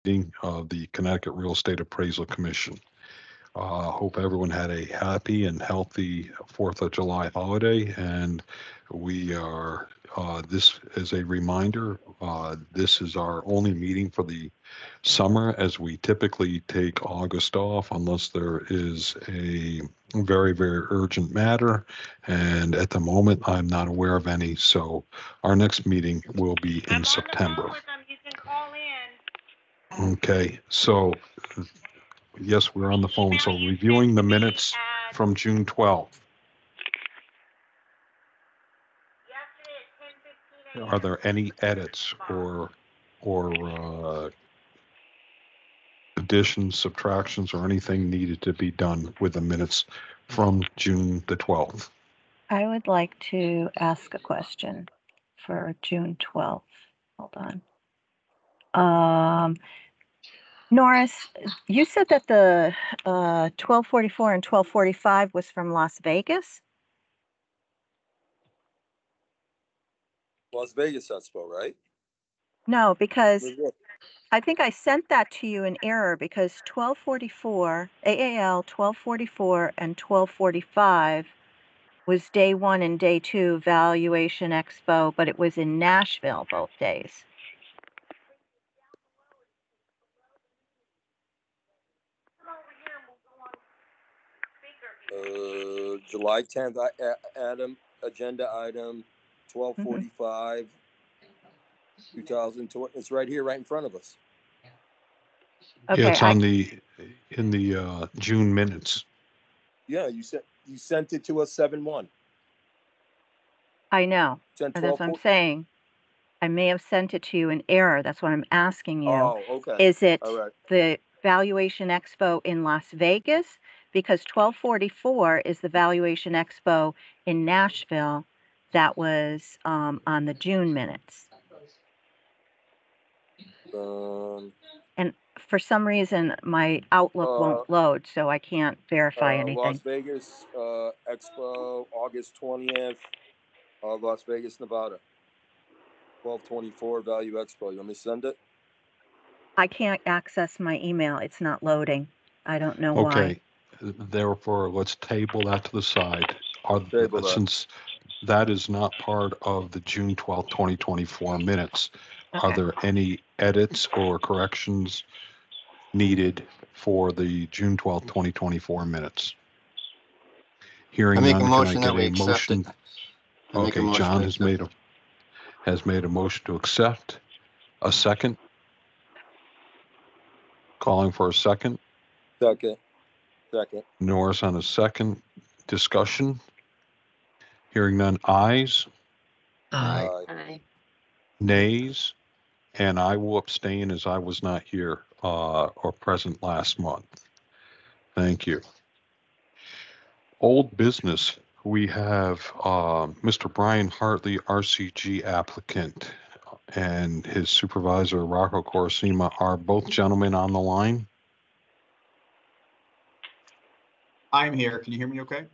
meeting of the Connecticut Real Estate Appraisal Commission. Hope everyone had a happy and healthy 4th of July holiday. And we are, this is a reminder, this is our only meeting for the summer, as we typically take August off unless there is a very, very urgent matter. And at the moment, I'm not aware of any. So our next meeting will be in September. You can call in. Okay, so yes, we're on the phone. So reviewing the minutes from June 12th. Are there any edits or additions, subtractions, or anything needed to be done with the minutes from June the 12th? I would like to ask a question for June 12th. Hold on. Norris, you said that the 1244 and 1245 was from Las Vegas? Las Vegas Expo, right? No, because I think I sent that to you in error, because 1244, AAL 1244 and 1245 was day 1 and day 2 Valuation Expo, but it was in Nashville both days. July 10th, agenda item 1245, 2020. It's right here, right in front of us. Okay, yeah, it's in the June minutes. Yeah, you sent it to us 7/1. I know. That's what I'm saying. I may have sent it to you in error. That's what I'm asking you. Oh, okay. Is it all right. the Valuation Expo in Las Vegas? Because 1244 is the Valuation Expo in Nashville that was on the June minutes. And for some reason, my Outlook won't load, so I can't verify anything. Las Vegas Expo, August 20th, Las Vegas, Nevada. 1224 Value Expo. You want me to send it? I can't access my email. It's not loading. I don't know why. Okay. Therefore, let's table that to the side. Since that is not part of the June 12th, 2024 minutes, Okay. are there any edits or corrections needed for the June 12th, 2024 minutes? Hearing none, can I get a motion? Okay, John has made a motion to accept. A second? Calling for a second. Second. Norris on a second. Discussion? Hearing none. Ayes? Aye. Nays? And I will abstain, as I was not here or present last month. Thank you. Old business. We have Mr. Brian Hartley, RCG applicant, and his supervisor, Rocco Corsima. Are both gentlemen on the line? I'm here. Can you hear me okay?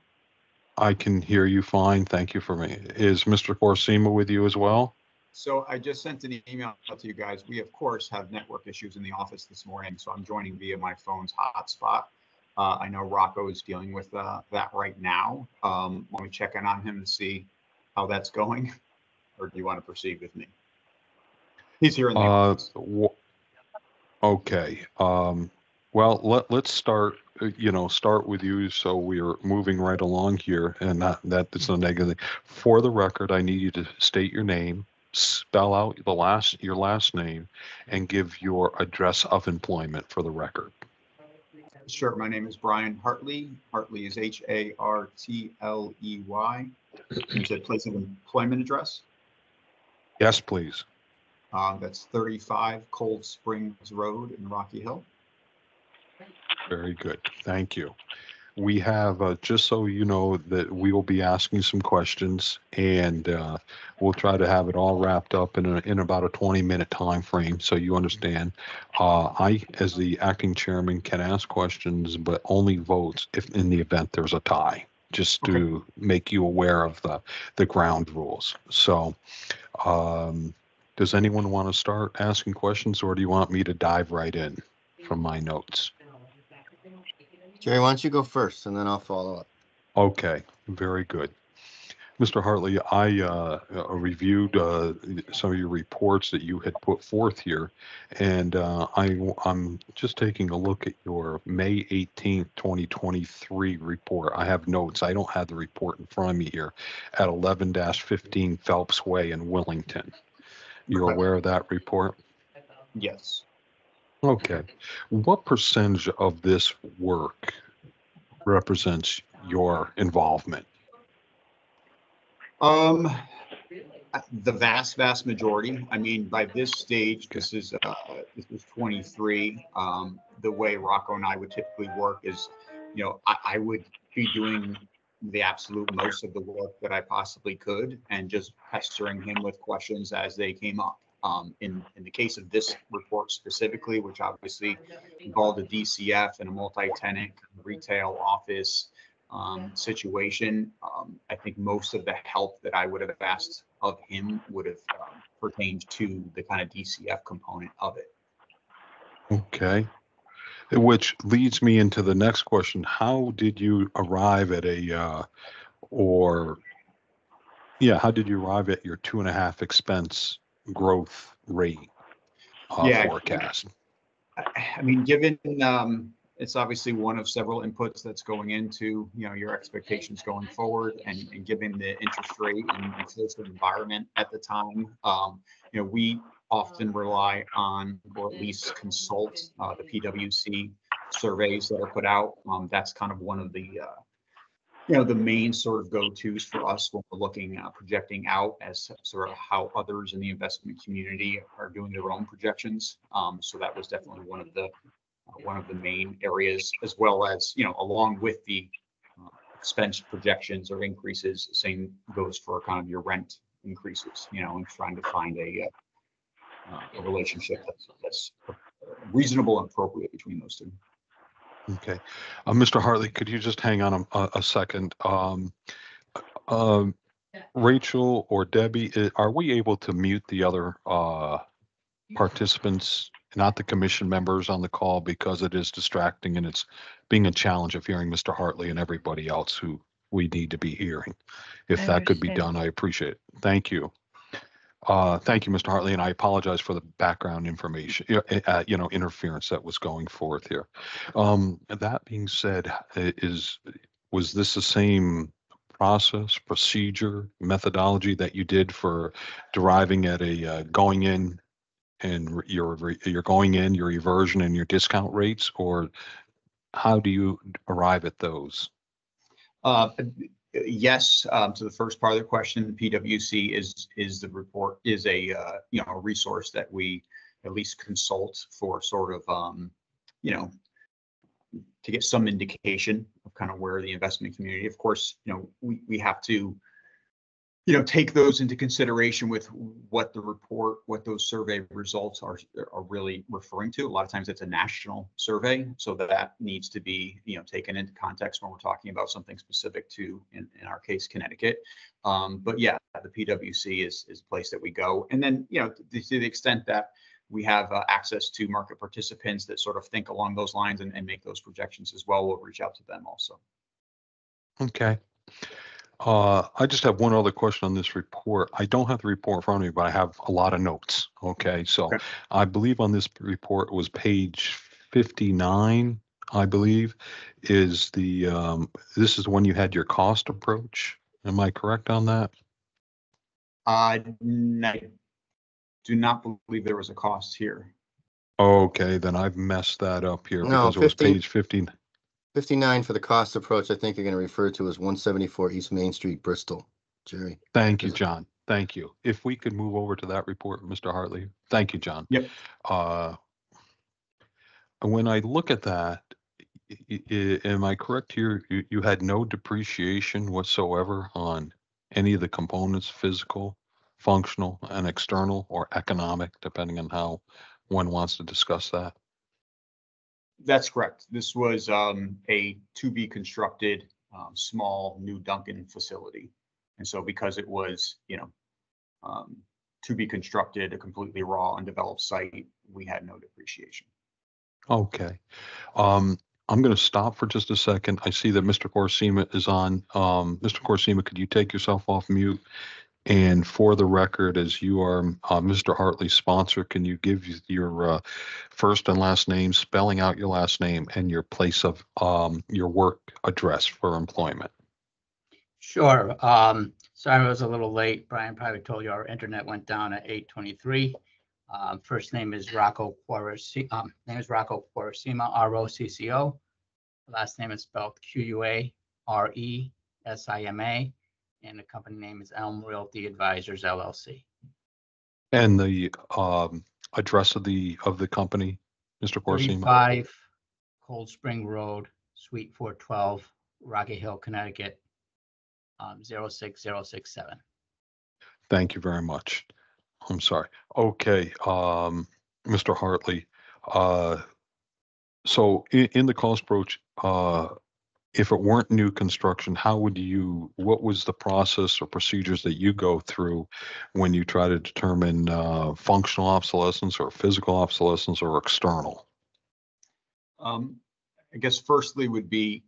I can hear you fine. Thank you for me. Is Mr. Corsima with you as well? So I just sent an email to you guys. We, of course, have network issues in the office this morning, so I'm joining via my phone's hotspot. I know Rocco is dealing with that right now. Let me check in on him to see how that's going, or do you want to proceed with me? He's here in the office. Okay. Well, let's start. Start with you, so we're moving right along here, and that is no negative. For the record, I need you to state your name, spell out your last name, and give your address of employment for the record. Sure. My name is Brian Hartley. Hartley is Hartley. You said place of employment address? Yes, please. That's 35 Cold Springs Road in Rocky Hill. Very good. Thank you. We have, just so you know, that we will be asking some questions, and we'll try to have it all wrapped up in about a 20-minute time frame, so you understand. I, as the acting chairman, can ask questions, but only votes if in the event there's a tie, just to make you aware of the ground rules. So Does anyone want to start asking questions, or do you want me to dive right in from my notes? Jerry, why don't you go first and then I'll follow up. Okay, very good. Mr. Hartley, I reviewed some of your reports that you had put forth here, and I'm just taking a look at your May 18th, 2023 report. I have notes. I don't have the report in front of me here at 11-15 Phelps Way in Willington. You're Okay. aware of that report? Yes. Okay. What percentage of this work represents your involvement? The vast majority. I mean, by this stage, this is 23. The way Rocco and I would typically work is, you know, I would be doing the absolute most of the work that I possibly could and just pestering him with questions as they came up. In the case of this report specifically, which obviously involved a DCF and a multi-tenant retail office situation, I think most of the help that I would have asked of him would have pertained to the kind of DCF component of it. Okay. Which leads me into the next question. How did you arrive at how did you arrive at your 2.5 expense growth rate forecast? I mean, given it's obviously one of several inputs that's going into, you know, your expectations going forward, and given the interest rate and inflation environment at the time, you know, we often rely on, or at least consult, the PwC surveys that are put out. That's kind of one of the you know, the main sort of go-tos for us when we're looking projecting out as sort of how others in the investment community are doing their own projections. So that was definitely one of the main areas, as well as, you know, along with the expense projections or increases. Same goes for kind of your rent increases, you know, and trying to find a relationship that's reasonable and appropriate between those two. Okay. Mr. Hartley, could you just hang on a second? Rachel or Debbie, are we able to mute the other participants, not the commission members on the call, because it is distracting and it's being a challenge of hearing Mr. Hartley and everybody else who we need to be hearing? If I that could be understand. done, I appreciate it. Thank you. Thank you, Mr. Hartley, and I apologize for the background information, interference that was going forth here. That being said, was this the same process, procedure, methodology that you did for deriving at a going in and your going in, your reversion and your discount rates, or how do you arrive at those? Yes, to the first part of the question, PwC is the report, is a you know, a resource that we at least consult for sort of you know, to get some indication of kind of where the investment community. Of course, you know, we have to, you know, take those into consideration with what the report, what those survey results are really referring to. A lot of times it's a national survey, so that needs to be, you know, taken into context when we're talking about something specific to, in our case, Connecticut. But yeah, the PwC is a place that we go. And then, you know, to the extent that we have access to market participants that sort of think along those lines and make those projections as well, we'll reach out to them also. Okay. I just have one other question on this report. I don't have the report in front of me, but I have a lot of notes. Okay, so Okay. I believe on this report it was page 59, I believe, is the this is when you had your cost approach. Am I correct on that? I do not believe there was a cost here. Okay, then I've messed that up here No, because it was 15 page 15. 59 for the cost approach, I think you're going to refer to as 174 East Main Street, Bristol. Jerry. Thank you, John. Thank you. If we could move over to that report, Mr. Hartley. Thank you, John. Yep. When I look at that, am I correct here? You had no depreciation whatsoever on any of the components, physical, functional, and external, or economic, depending on how one wants to discuss that? That's correct. This was a to be constructed small new Dunkin' facility. And so because it was, you know, to be constructed, a completely raw, undeveloped site, we had no depreciation. Okay. I'm going to stop for just a second. I see that Mr. Corsima is on. Mr. Corsima, could you take yourself off mute? And for the record, as you are Mr. Hartley's sponsor, can you give your first and last name, spelling out your last name, and your place of your work address for employment? Sure. Sorry I was a little late. Brian probably told you our internet went down at 8:23. First name is Rocco Quaresima, ROCCO. Last name is spelled QUARESIMA, and the company name is Elm Realty Advisors LLC. And the address of the company, Mr. Corsima? 35 Cold Spring Road, Suite 412, Rocky Hill, Connecticut, 06067. Thank you very much. I'm sorry. Okay, Mr. Hartley. So in the cost approach, if it weren't new construction, what was the process or procedures that you go through when you try to determine functional obsolescence or physical obsolescence or external? I guess firstly would be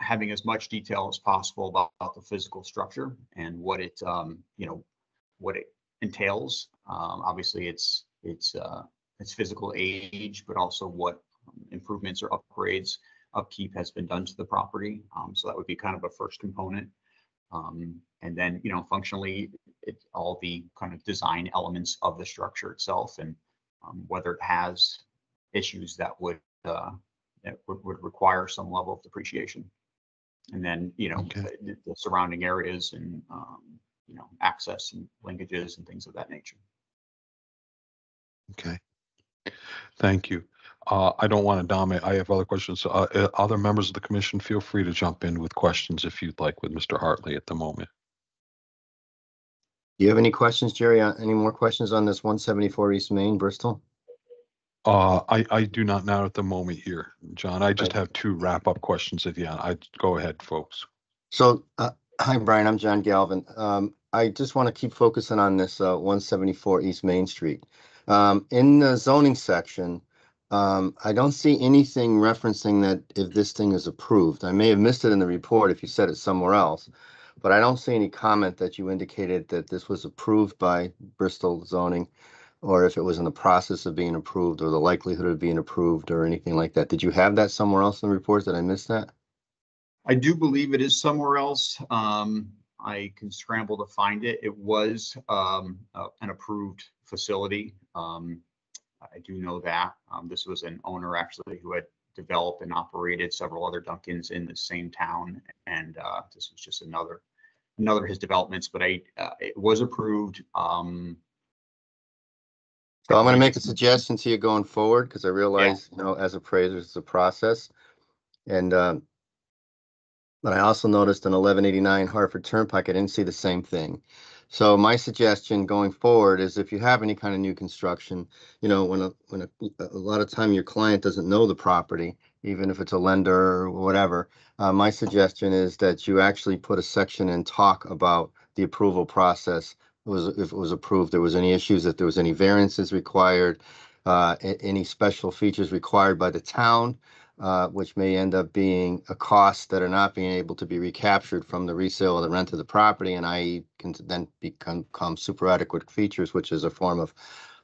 having as much detail as possible about the physical structure and what it, what it entails. Obviously, its physical age, but also what improvements or upgrades, upkeep has been done to the property. So that would be kind of a first component. And then, functionally, all the kind of design elements of the structure itself, and whether it has issues that would require some level of depreciation. And then, Okay. the surrounding areas and, access and linkages and things of that nature. Okay. Thank you. I don't want to dominate. I have other questions. Other members of the commission, feel free to jump in with questions if you'd like with Mr. Hartley at the moment. Do you have any questions, Jerry? Any more questions on this 174 East Main, Bristol? I do not now at the moment here, John. I just have two wrap-up questions at the end. Go ahead, folks. So, hi, Brian. I'm John Galvin. I just want to keep focusing on this 174 East Main Street. In the zoning section, I don't see anything referencing that if this thing is approved. I may have missed it in the report if you said it somewhere else, but I don't see any comment that you indicated that this was approved by Bristol zoning, or if it was in the process of being approved, or the likelihood of being approved, or anything like that. Did you have that somewhere else in the report? Did I miss that? I do believe it is somewhere else. I can scramble to find it. It was an approved facility. I do know that. This was an owner actually who had developed and operated several other Dunkins in the same town, and this was just another of his developments. But it was approved. So I'm going to make a suggestion to you going forward, because I realize, as appraisers, it's a process. And but I also noticed in 1189 Hartford Turnpike, I didn't see the same thing. So my suggestion going forward is, if you have any kind of new construction, when a lot of time your client doesn't know the property, even if it's a lender or whatever, my suggestion is that you actually put a section and talk about the approval process. If it was approved, there was any issues, if there was any variances required, any special features required by the town, which may end up being a cost that are not being able to be recaptured from the resale or the rent of the property, and i.e. can then become super adequate features, which is a form of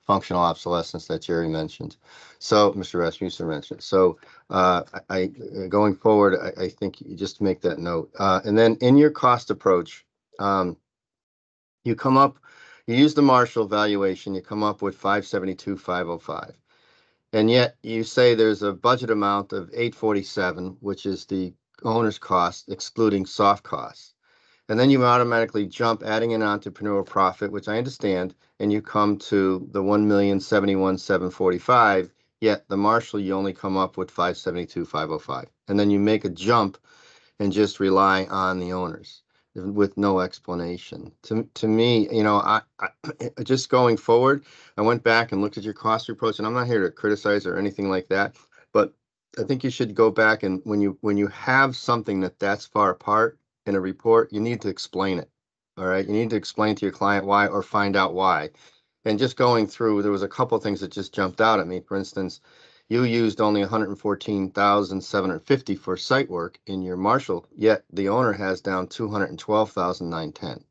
functional obsolescence that Jerry mentioned. So Mr. Rasmussen mentioned. So I going forward, I think you just make that note. And then in your cost approach, you use the Marshall valuation, you come up with 572,505. And yet you say there's a budget amount of 847, which is the owner's cost, excluding soft costs. And then you automatically jump adding an entrepreneurial profit, which I understand, and you come to the 1,071,745. Yet the Marshall, you only come up with 572,505. And then you make a jump and just rely on the owners with no explanation. To me, I just going forward, I went back and looked at your cost reports, and I'm not here to criticize or anything like that, but I think you should go back, and when you have something that's far apart in a report, you need to explain it. All right. You need to explain to your client why or find out why. And just going through, there was a couple things that just jumped out at me. For instance, you used only 114,750 for site work in your Marshall, yet the owner has down 212,910.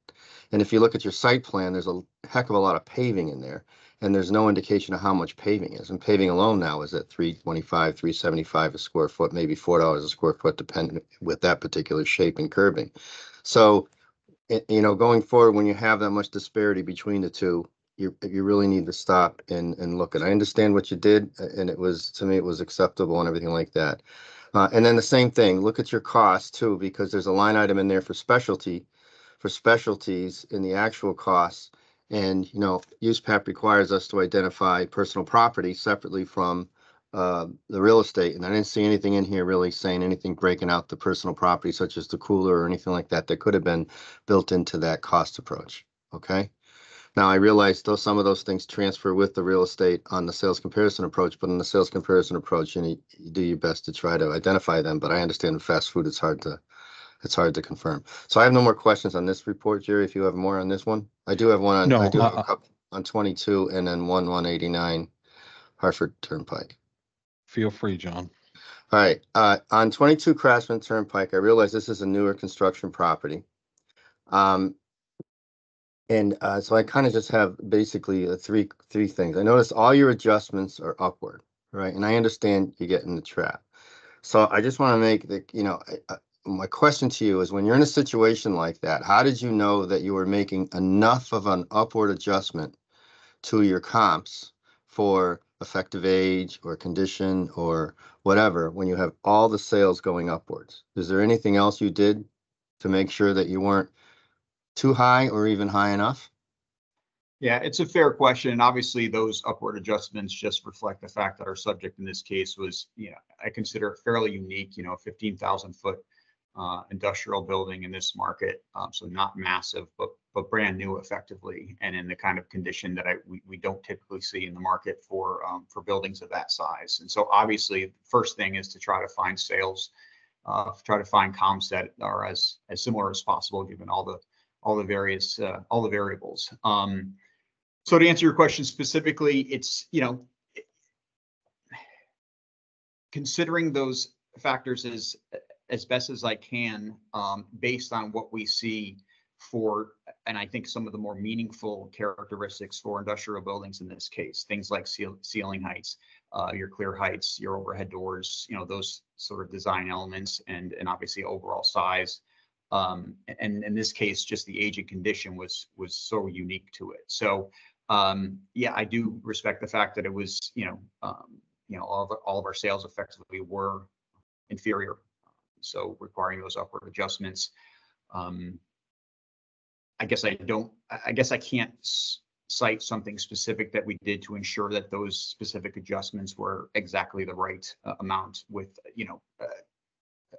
And if you look at your site plan, there's a heck of a lot of paving in there, and there's no indication of how much paving is. And paving alone now is at 325, 375 a square foot, maybe $4 a square foot, depending with that particular shape and curbing. So, you know, going forward, when you have that much disparity between the two, you really need to stop and look at. I understand what you did, and it was, to me, it was acceptable and everything like that. And then the same thing, look at your costs too, because there's a line item in there for specialties in the actual costs. And, you know, USPAP requires us to identify personal property separately from the real estate. And I didn't see anything in here really saying anything breaking out the personal property, such as the cooler or anything like that, that could have been built into that cost approach. Okay. Now I realize though some of those things transfer with the real estate on the sales comparison approach, but in the sales comparison approach, you do your best to try to identify them. But I understand in fast food, it's hard to confirm. So I have no more questions on this report, Jerry. If you have more on this one, I do have one on, No, I do have a couple on 22 and then 189 Hartford Turnpike. feel free, John. All right, on 22 Craftsman Turnpike, I realize this is a newer construction property. So I kind of just have basically three things. I notice all your adjustments are upward, right? And I understand you get in the trap. So I just want to make the, you know, my question to you is, when you're in a situation like that, how did you know that you were making enough of an upward adjustment to your comps for effective age or condition or whatever when you have all the sales going upwards? Is there anything else you did to make sure that you weren't too high or even high enough? Yeah, it's a fair question. And obviously those upward adjustments just reflect the fact that our subject in this case was, you know, I consider it fairly unique, you know, 15,000 foot industrial building in this market. So not massive, but brand new effectively, and in the kind of condition that we don't typically see in the market for buildings of that size. And so obviously the first thing is to try to find sales, try to find comps that are as similar as possible, given all the various all the variables. So to answer your question specifically, it's, you know, considering those factors as best as I can, based on what we see for, and I think some of the more meaningful characteristics for industrial buildings in this case, things like ceiling heights, your clear heights, your overhead doors, you know, those sort of design elements, and obviously overall size. And in this case, just the age and condition was so unique to it. So yeah, I do respect the fact that it was, you know, all of our sales effectively were inferior, so requiring those upward adjustments. I guess I can't cite something specific that we did to ensure that those specific adjustments were exactly the right amount with, you know,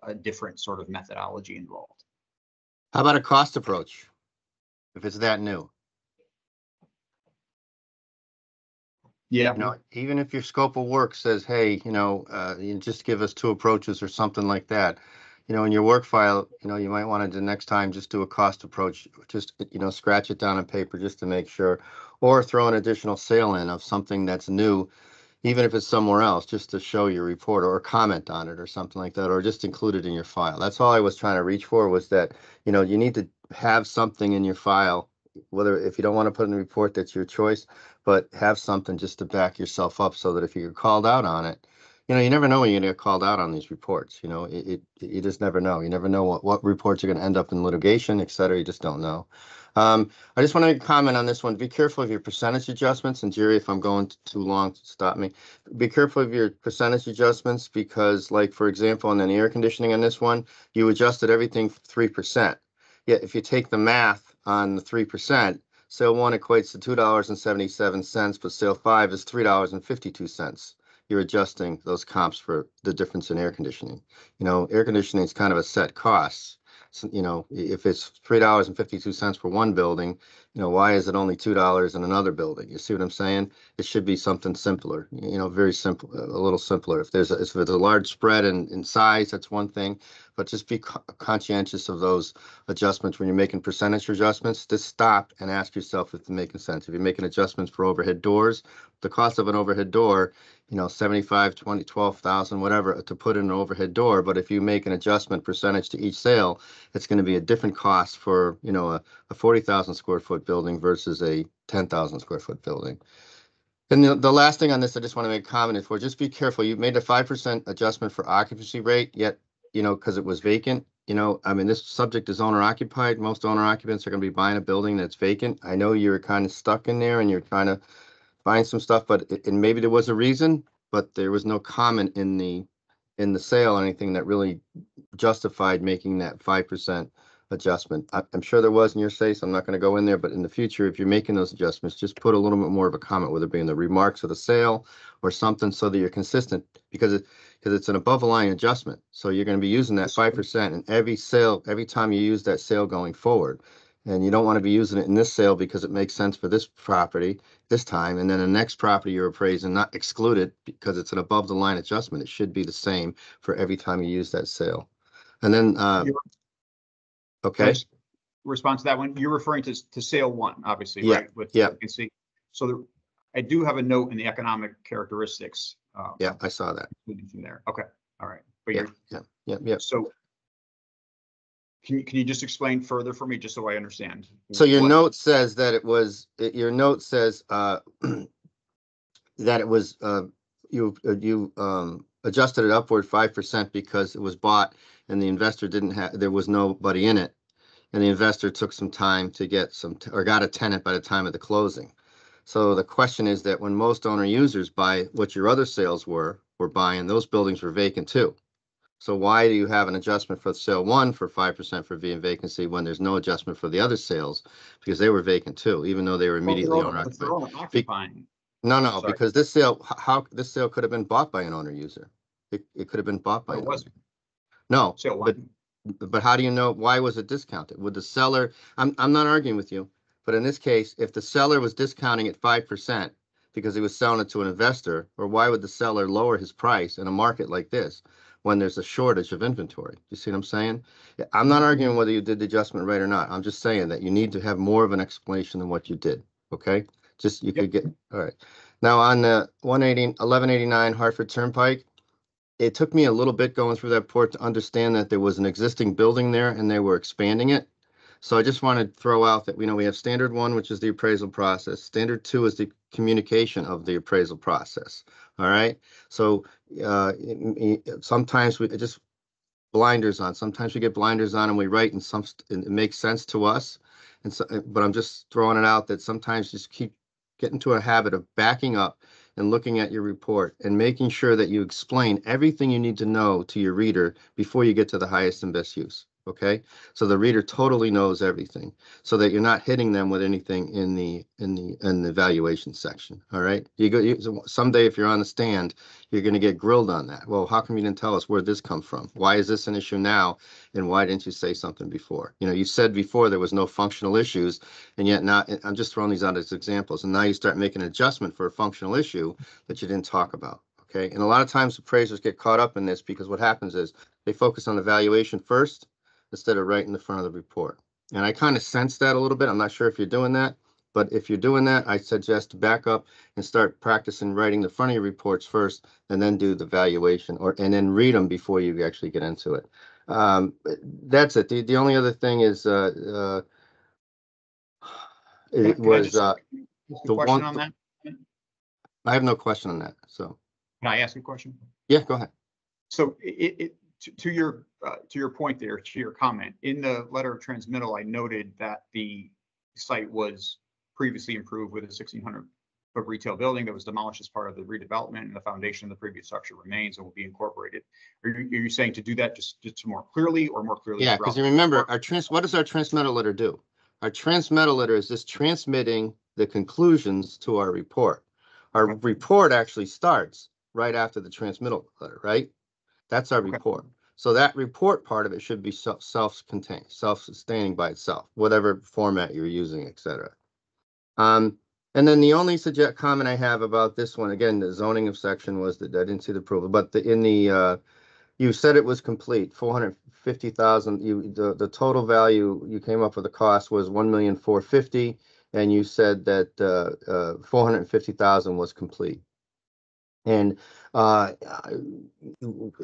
a different sort of methodology involved. How about a cost approach, if it's that new? Yeah. You know, even if your scope of work says, hey, you know, you just give us two approaches or something like that, you know, in your work file, you know, you might want to, the next time, just do a cost approach, just, you know, scratch it down on paper just to make sure, or throw an additional sale in of something that's new, even if it's somewhere else, just to show your report or comment on it or something like that, or just include it in your file. That's all I was trying to reach for, was that, you know, you need to have something in your file, whether, if you don't want to put in the report, that's your choice, but have something just to back yourself up, so that if you're called out on it, you know, you never know when you're going to get called out on these reports. You know, you just never know. You never know what reports are going to end up in litigation, et cetera. You just don't know. I just want to comment on this one. Be careful of your percentage adjustments. And Jerry, if I'm going too long, stop me. Be careful of your percentage adjustments, because, like, for example, on the air conditioning on this one, you adjusted everything 3%. Yet if you take the math on the 3%, sale one equates to $2.77, but sale five is $3.52. You're adjusting those comps for the difference in air conditioning. You know, air conditioning is kind of a set cost. you know, if it's $3.52 for one building, you know, why is it only $2 in another building? You see what I'm saying? It should be something simpler, you know, very simple, a little simpler. If there's a large spread in size, that's one thing, but just be conscientious of those adjustments when you're making percentage adjustments. Just stop and ask yourself if it's making sense. If you're making adjustments for overhead doors, the cost of an overhead door, you know, 75, 20, 12,000, whatever, to put in an overhead door. But if you make an adjustment percentage to each sale, it's going to be a different cost for, you know, a 40,000 square foot building versus a 10,000 square foot building. And the last thing on this, I just want to make a comment for, just be careful. You made a 5% adjustment for occupancy rate, yet, you know, because it was vacant. You know, I mean, this subject is owner occupied. Most owner occupants are going to be buying a building that's vacant. I know you're kind of stuck in there and you're trying to find some stuff, but and maybe there was a reason, but there was no comment in the sale or anything that really justified making that 5% adjustment. I'm sure there was in your say, so I'm not going to go in there, but in the future, if you're making those adjustments, just put a little bit more of a comment, whether it be in the remarks of the sale or something, so that you're consistent, because it's an above the line adjustment. So you're going to be using that 5% in every sale, every time you use that sale going forward. And you don't want to be using it in this sale because it makes sense for this property this time, and then the next property you're appraising, not exclude it because it's an above the line adjustment. It should be the same for every time you use that sale. And then, okay. Response to that one. You're referring to sale one, obviously, Yeah, right? With, yeah. you can see. So I do have a note in the economic characteristics. Yeah, I saw that. From there. Okay. All right. But Yeah. So can you just explain further for me, just so I understand? So your note says that it was, your note says that it was, you adjusted it upward 5% because it was bought and the investor there was nobody in it. And the investor took some time to get or got a tenant by the time of the closing. So the question is that when most owner users buy what your other sales were buying, those buildings were vacant too. So why do you have an adjustment for sale one for 5% for being vacancy when there's no adjustment for the other sales? Because they were vacant too, even though they were immediately owner occupied. No, because this sale, this sale could have been bought by an owner user. It could have been bought by an owner. No, but how do you know, why was it discounted? Would the seller, I'm not arguing with you, but in this case, if the seller was discounting at 5% because he was selling it to an investor, or why would the seller lower his price in a market like this when there's a shortage of inventory? You see what I'm saying? I'm not arguing whether you did the adjustment right or not. I'm just saying that you need to have more of an explanation than what you did. Okay? Just you could get, all right. Now on the 1189 Hartford Turnpike, it took me a little bit going through that report to understand that there was an existing building there and they were expanding it. So I just wanted to throw out that, we have standard one, which is the appraisal process. Standard two is the communication of the appraisal process. All right. So sometimes we just blinders on. Sometimes we get blinders on and we write and it makes sense to us. And so, but I'm just throwing it out that sometimes just keep getting into a habit of backing up and looking at your report and making sure that you explain everything you need to know to your reader before you get to the highest and best use. Okay, so the reader totally knows everything, so that you're not hitting them with anything in the evaluation section. All right, someday if you're on the stand, you're going to get grilled on that. Well, how come you didn't tell us where this come from? Why is this an issue now? And why didn't you say something before? You said before there was no functional issues, and yet now I'm just throwing these out as examples. And now you start making an adjustment for a functional issue that you didn't talk about. Okay, and a lot of times appraisers get caught up in this because what happens is they focus on the valuation first instead of right in the front of the report. And I kind of sense that a little bit. I'm not sure if you're doing that, but if you're doing that, I suggest to back up and start practicing writing the front of your reports first and then do the valuation and then read them before you actually get into it. That's it. The only other thing is it was the question on that. I have no question on that. So can I ask a question? Yeah, go ahead. So to your point there, to your comment, in the letter of transmittal, I noted that the site was previously improved with a 1,600-foot retail building that was demolished as part of the redevelopment, and the foundation of the previous structure remains and will be incorporated. Are you saying to do that just more clearly or more clearly? Yeah, because you remember what does our transmittal letter do? Our transmittal letter is just transmitting the conclusions to our report. Our report actually starts right after the transmittal letter, right? That's our report. So that report part of it should be self-contained, self-sustaining by itself, whatever format you're using, et cetera. And then the only comment I have about this one, again, the zoning of section was that I didn't see the approval, but you said it was complete, 450,000. The total value you came up with the cost was 1,450,000, and you said that 450,000 was complete. And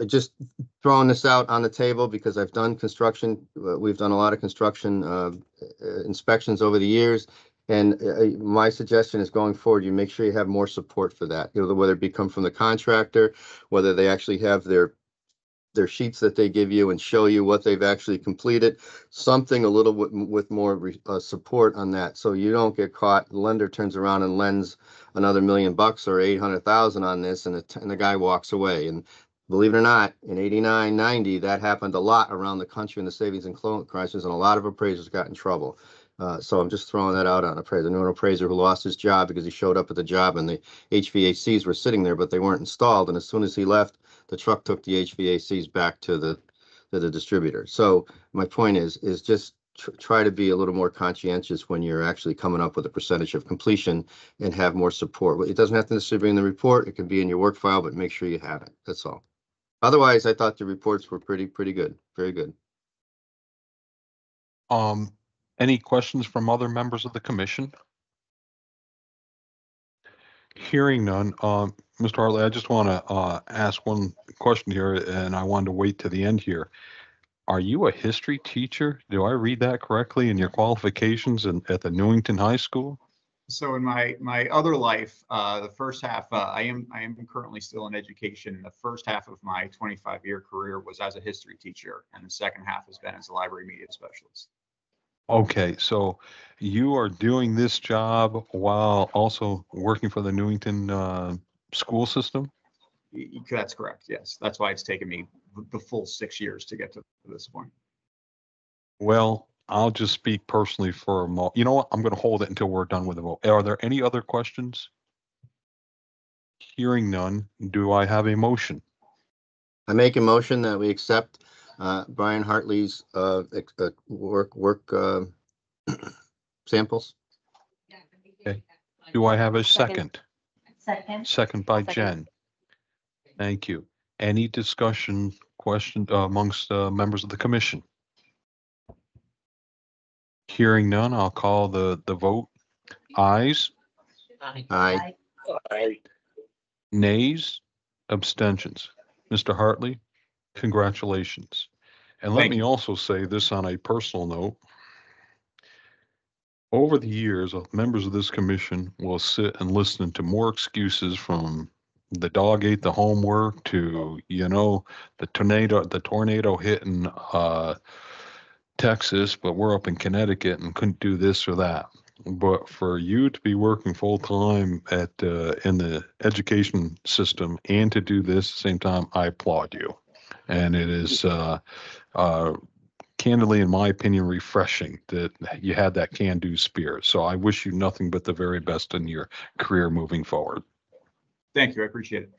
just throwing this out on the table because I've done construction. We've done a lot of construction inspections over the years. And my suggestion is going forward, you make sure you have more support for that, whether it come from the contractor, whether they actually have their sheets that they give you and show you what they've actually completed, something a little bit with more support on that. So you don't get caught. The lender turns around and lends another $1 million or 800,000 on this, and the guy walks away. And believe it or not, in 89, 90, that happened a lot around the country in the savings and loan crisis, and a lot of appraisers got in trouble. So I'm just throwing that out on appraiser. I knew an appraiser who lost his job because he showed up at the job and the HVACs were sitting there, but they weren't installed. And as soon as he left, the truck took the HVACs back to the distributor. So my point is just try to be a little more conscientious when you're actually coming up with a percentage of completion and have more support. It doesn't have to necessarily be in the report. It can be in your work file, but make sure you have it. That's all. Otherwise, I thought the reports were pretty good. Very good. Any questions from other members of the commission? Hearing none, Mr. Hartley, I just want to ask one question here, and I wanted to wait to the end here. Are you a history teacher? Do I read that correctly in your qualifications at the Newington High School? So in my other life, the first half, I am currently still in education. The first half of my 25-year career was as a history teacher, and the second half has been as a library media specialist. Okay, so you are doing this job while also working for the Newington school system? That's correct. Yes, that's why it's taken me the full 6 years to get to this point. Well, I'll just speak personally for a moment. You know what? I'm going to hold it until we're done with the vote. Are there any other questions? Hearing none, do I have a motion? I make a motion that we accept Brian Hartley's work samples. Okay. Do I have a second? Second. Second by Second. Jen. Thank you. Any discussion, question amongst members of the commission? Hearing none, I'll call the vote. Ayes? Aye. Nays? Abstentions? Mr. Hartley, congratulations. And let Thank me you. also say this on a personal note. Over the years, members of this commission will sit and listen to more excuses from the dog ate the homework to, the tornado hitting Texas, but we're up in Connecticut and couldn't do this or that. But for you to be working full time in the education system and to do this at the same time, I applaud you. And it is candidly, in my opinion, refreshing that you had that can-do spirit. So I wish you nothing but the very best in your career moving forward. Thank you. I appreciate it.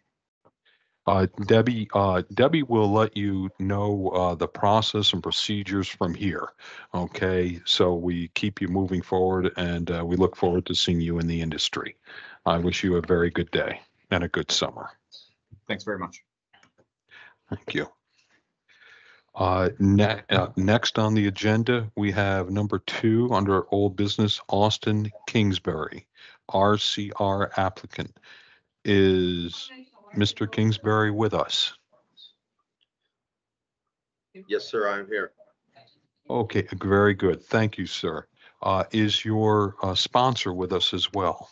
Debbie will let you know the process and procedures from here. Okay, so we keep you moving forward, and we look forward to seeing you in the industry. I wish you a very good day and a good summer. Thanks very much. Thank you. Next on the agenda, we have number 2 under old business, Austin Kingsbury, RCR applicant. Is Mr. Kingsbury with us? Yes, sir, I'm here. Okay, very good. Thank you, sir. Is your sponsor with us as well?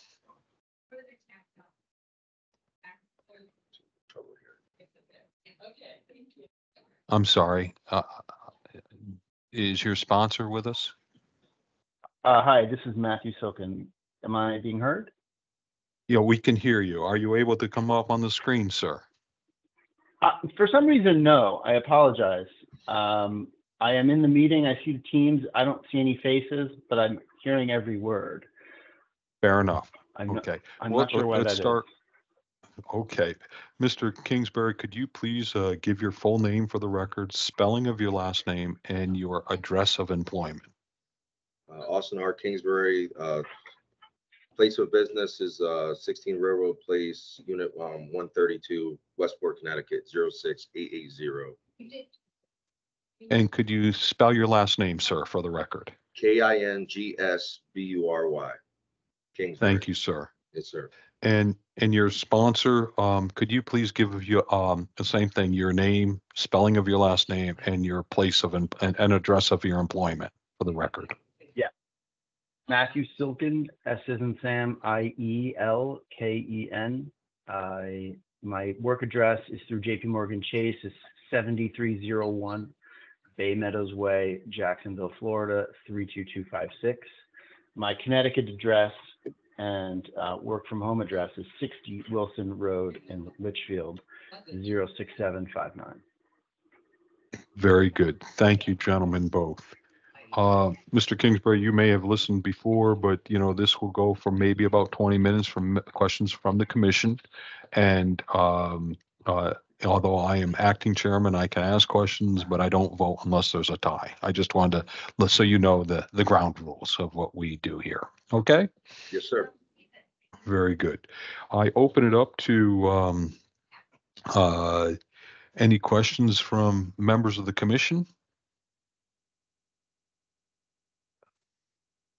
I'm sorry. Is your sponsor with us? Hi, this is Matthew Silken. Am I being heard? Yeah, we can hear you. Are you able to come up on the screen, sir? For some reason, no. I apologize. I am in the meeting. I see the teams. I don't see any faces, but I'm hearing every word. Fair enough. I'm Okay. not sure why let's that start. is. Okay. Mr. Kingsbury, could you please give your full name for the record, spelling of your last name, and your address of employment? Austin R. Kingsbury, place of business is 16 Railroad Place, Unit 132, Westport, Connecticut, 06880. And could you spell your last name, sir, for the record? Kingsbury. Kingsbury. Thank you, sir. Yes, sir. And your sponsor, could you please give you the same thing, your name, spelling of your last name, and your place of and address of your employment for the record? Yeah. Matthew Silken, S as in Sam, IELKEN. My work address is through JP Morgan Chase. It's 7301 Bay Meadows Way, Jacksonville, Florida, 32256. My Connecticut address and work from home address is 60 Wilson Road in Litchfield, 06759. Very good. Thank you, gentlemen, both. Mr. Kingsbury, you may have listened before, but this will go for maybe about 20 minutes from questions from the commission. And although I am acting chairman, I can ask questions, but I don't vote unless there's a tie. I just wanted to so you know the ground rules of what we do here. Okay? Yes, sir. Very good. I open it up to any questions from members of the commission.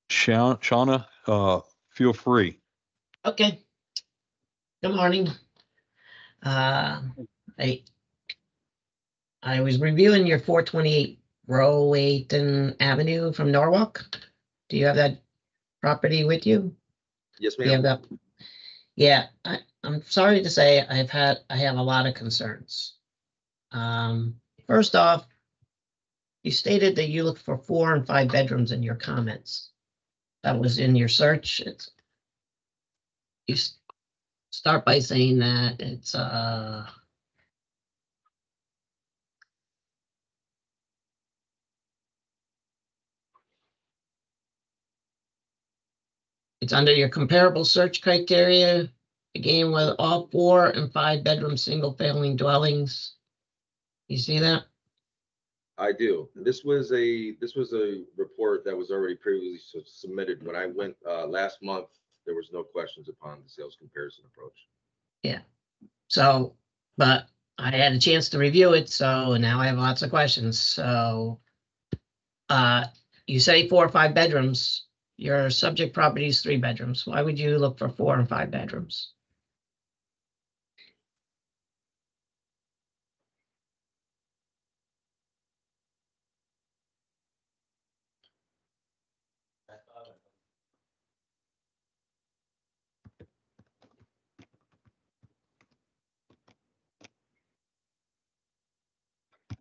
Shauna, feel free. Okay. Good morning. I was reviewing your 428 Rowayton Avenue from Norwalk. Do you have that property with you? Yes, Do you have ma'am. that? Yeah, I'm sorry to say I have a lot of concerns. First off, you stated that you look for 4 and 5 bedrooms in your comments. That was in your search. You start by saying that it's under your comparable search criteria, again with all 4 and 5 bedroom single family dwellings. You see that? I do. This was a report that was already previously submitted. When I went last month, there was no questions upon the sales comparison approach. Yeah. So, but I had a chance to review it, so now I have lots of questions. So, you say 4 or 5 bedrooms. Your subject property is 3 bedrooms. Why would you look for 4 and 5 bedrooms?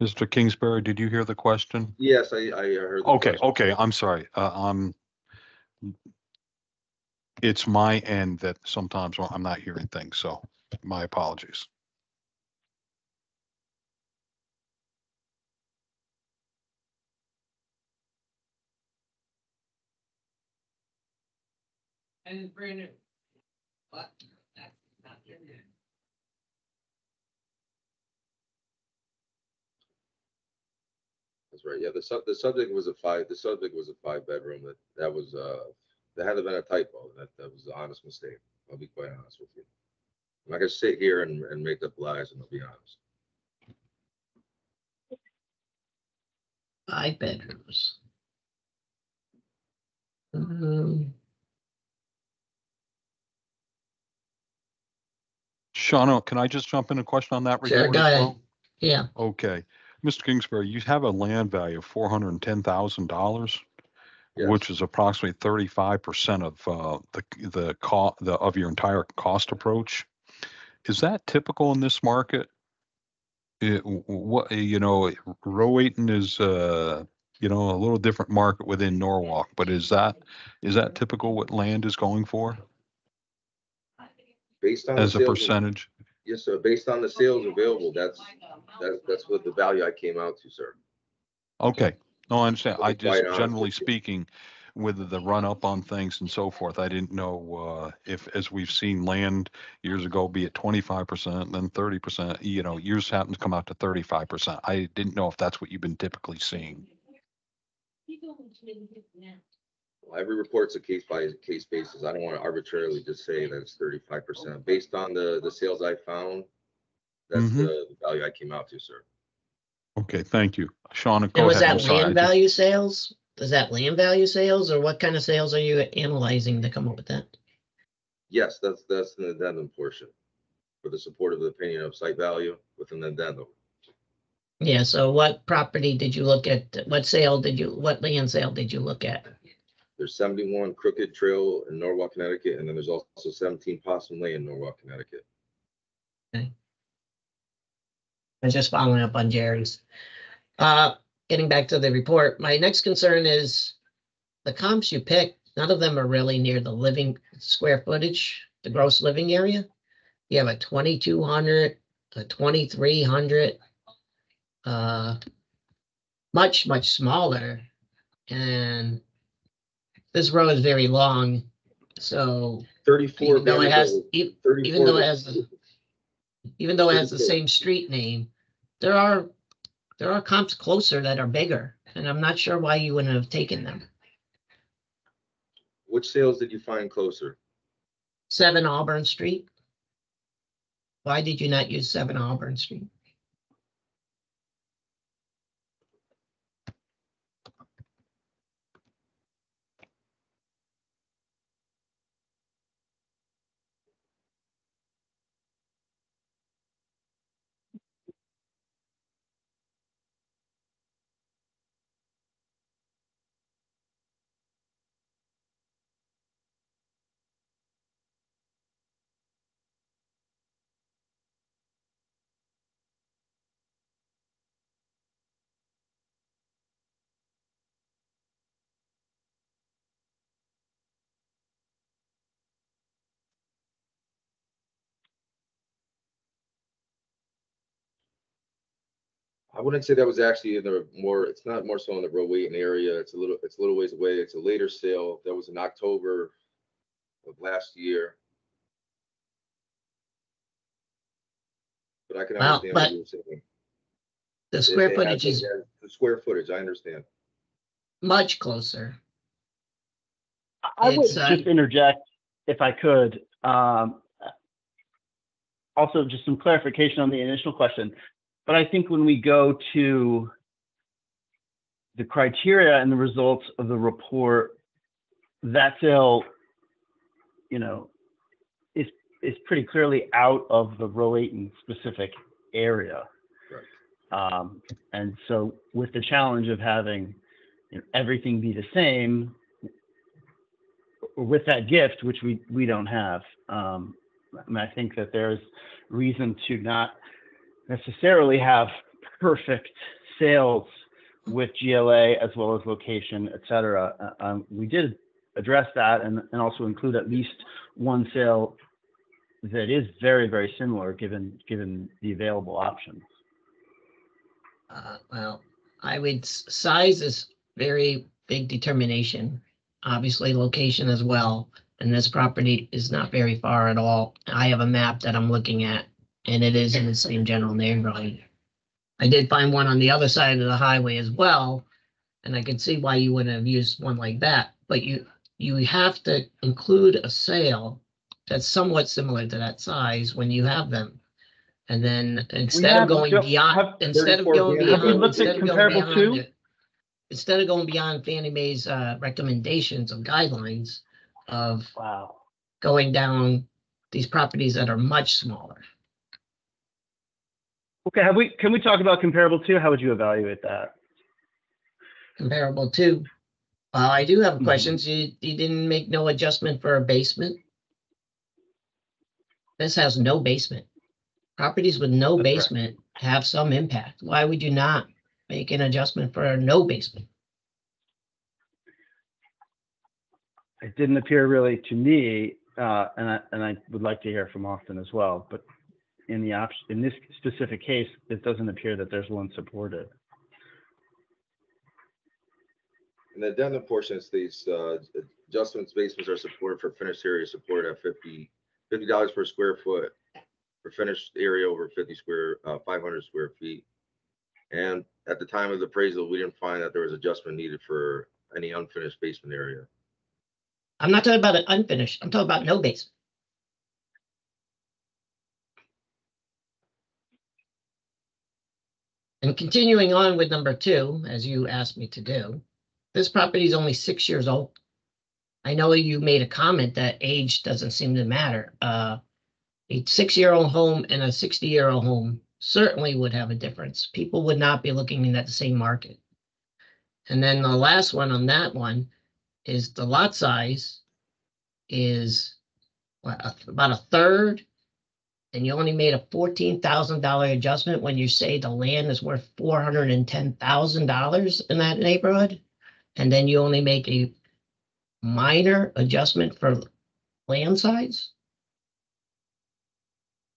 Mr. Kingsbury, did you hear the question? Yes, I heard. Okay, I'm sorry. It's my end that sometimes I'm not hearing things, so my apologies. And it's brand new. What? That's not in there. That's right. Yeah, the subject was a 5. The subject was a 5 bedroom. That was there had to have been a typo. That was an honest mistake. I'll be quite honest with you. I'm not gonna sit here and make up lies, and I'll be honest. 5 bedrooms. Shauna, can I just jump in a question on that Sure, report go as ahead. well? Yeah. Okay. Mr. Kingsbury, you have a land value of $410,000, Yes. which is approximately 35% of the cost of your entire cost approach. Is that typical in this market? Rowayton is a little different market within Norwalk, but is that typical what land is going for Based on as the a sales, percentage? yes, sir. Based on the sales available, that's what the value I came out to, sir. Okay. No, I understand. To be I just, quite honest generally with you. speaking, with the run up on things and so forth. I didn't know if, as we've seen land years ago, be it 25%, then 30%, years happen to come out to 35%. I didn't know if that's what you've been typically seeing. Well, every report's a case by case basis. I don't want to arbitrarily just say that it's 35%. Based on the sales I found, that's Mhm. the value I came out to, sir. Okay, thank you. Sean, And go was ahead. I'm that sorry. land value sales? Is that land value sales, or what kind of sales are you analyzing to come up with that? Yes, that's an addendum portion for the support of the opinion of site value with an addendum. Yeah, so what property did you look at? What land sale did you look at? There's 71 Crooked Trail in Norwalk, Connecticut, and then there's also 17 Possum Lane in Norwalk, Connecticut. Okay. I was just following up on Jerry's. Getting back to the report, my next concern is the comps you picked, none of them are really near the living square footage, the gross living area. You have a 2,200, a 2,300, much smaller. And this row is very long. So 34. even though it has, Vanderbilt, even though it has, 34. even though it has the same street name, there are comps closer that are bigger, and I'm not sure why you wouldn't have taken them. Which sales did you find closer? 7 Auburn Street. Why did you not use 7 Auburn Street? I wouldn't say that was actually in the more. It's not more so in the row waiting area. It's a little ways away. It's a later sale that was in October of last year. But I can understand what you're saying. The square footage is the square footage. I understand. much closer. I would just interject if I could. Also, just some clarification on the initial question. But I think when we go to the criteria and the results of the report, that sale, is pretty clearly out of the row 8 and specific area. Right. And so with the challenge of having everything be the same, with that gift, which we don't have, I think that there's reason to not necessarily have perfect sales with GLA as well as location, et cetera. We did address that and also include at least one sale that is very, very similar given the available options. Well, size is very big determination. Obviously, location as well. And this property is not very far at all. I have a map that I'm looking at, and it is in the same general neighborhood. I did find one on the other side of the highway as well, and I could see why you wouldn't have used one like that. But you have to include a sale that's somewhat similar to that size when you have them. And then instead of going beyond Fannie Mae's recommendations of guidelines of going down these properties that are much smaller. Okay, can we talk about comparable to? How would you evaluate that? Comparable to? I do have questions. You didn't make no adjustment for a basement. This has no basement. Properties with no basement have some impact. Why would you not make an adjustment for a no basement? It didn't appear really to me, and I would like to hear from Austin as well, but in this specific case, it doesn't appear that there's one supported. In the addendum portion, it states, adjustments basements are supported for finished area supported at $50 per square foot for finished area over 500 square feet. And at the time of the appraisal, we didn't find that there was adjustment needed for any unfinished basement area. I'm not talking about an unfinished. I'm talking about no basement. And continuing on with number 2, as you asked me to do, this property is only 6 years old. I know you made a comment that age doesn't seem to matter. A 6-year-old home and a 60-year-old home certainly would have a difference. People would not be looking at the same market. And then the last one on that one is the lot size is about a third, and you only made a $14,000 adjustment when you say the land is worth $410,000 in that neighborhood, and then you only make a minor adjustment for land size.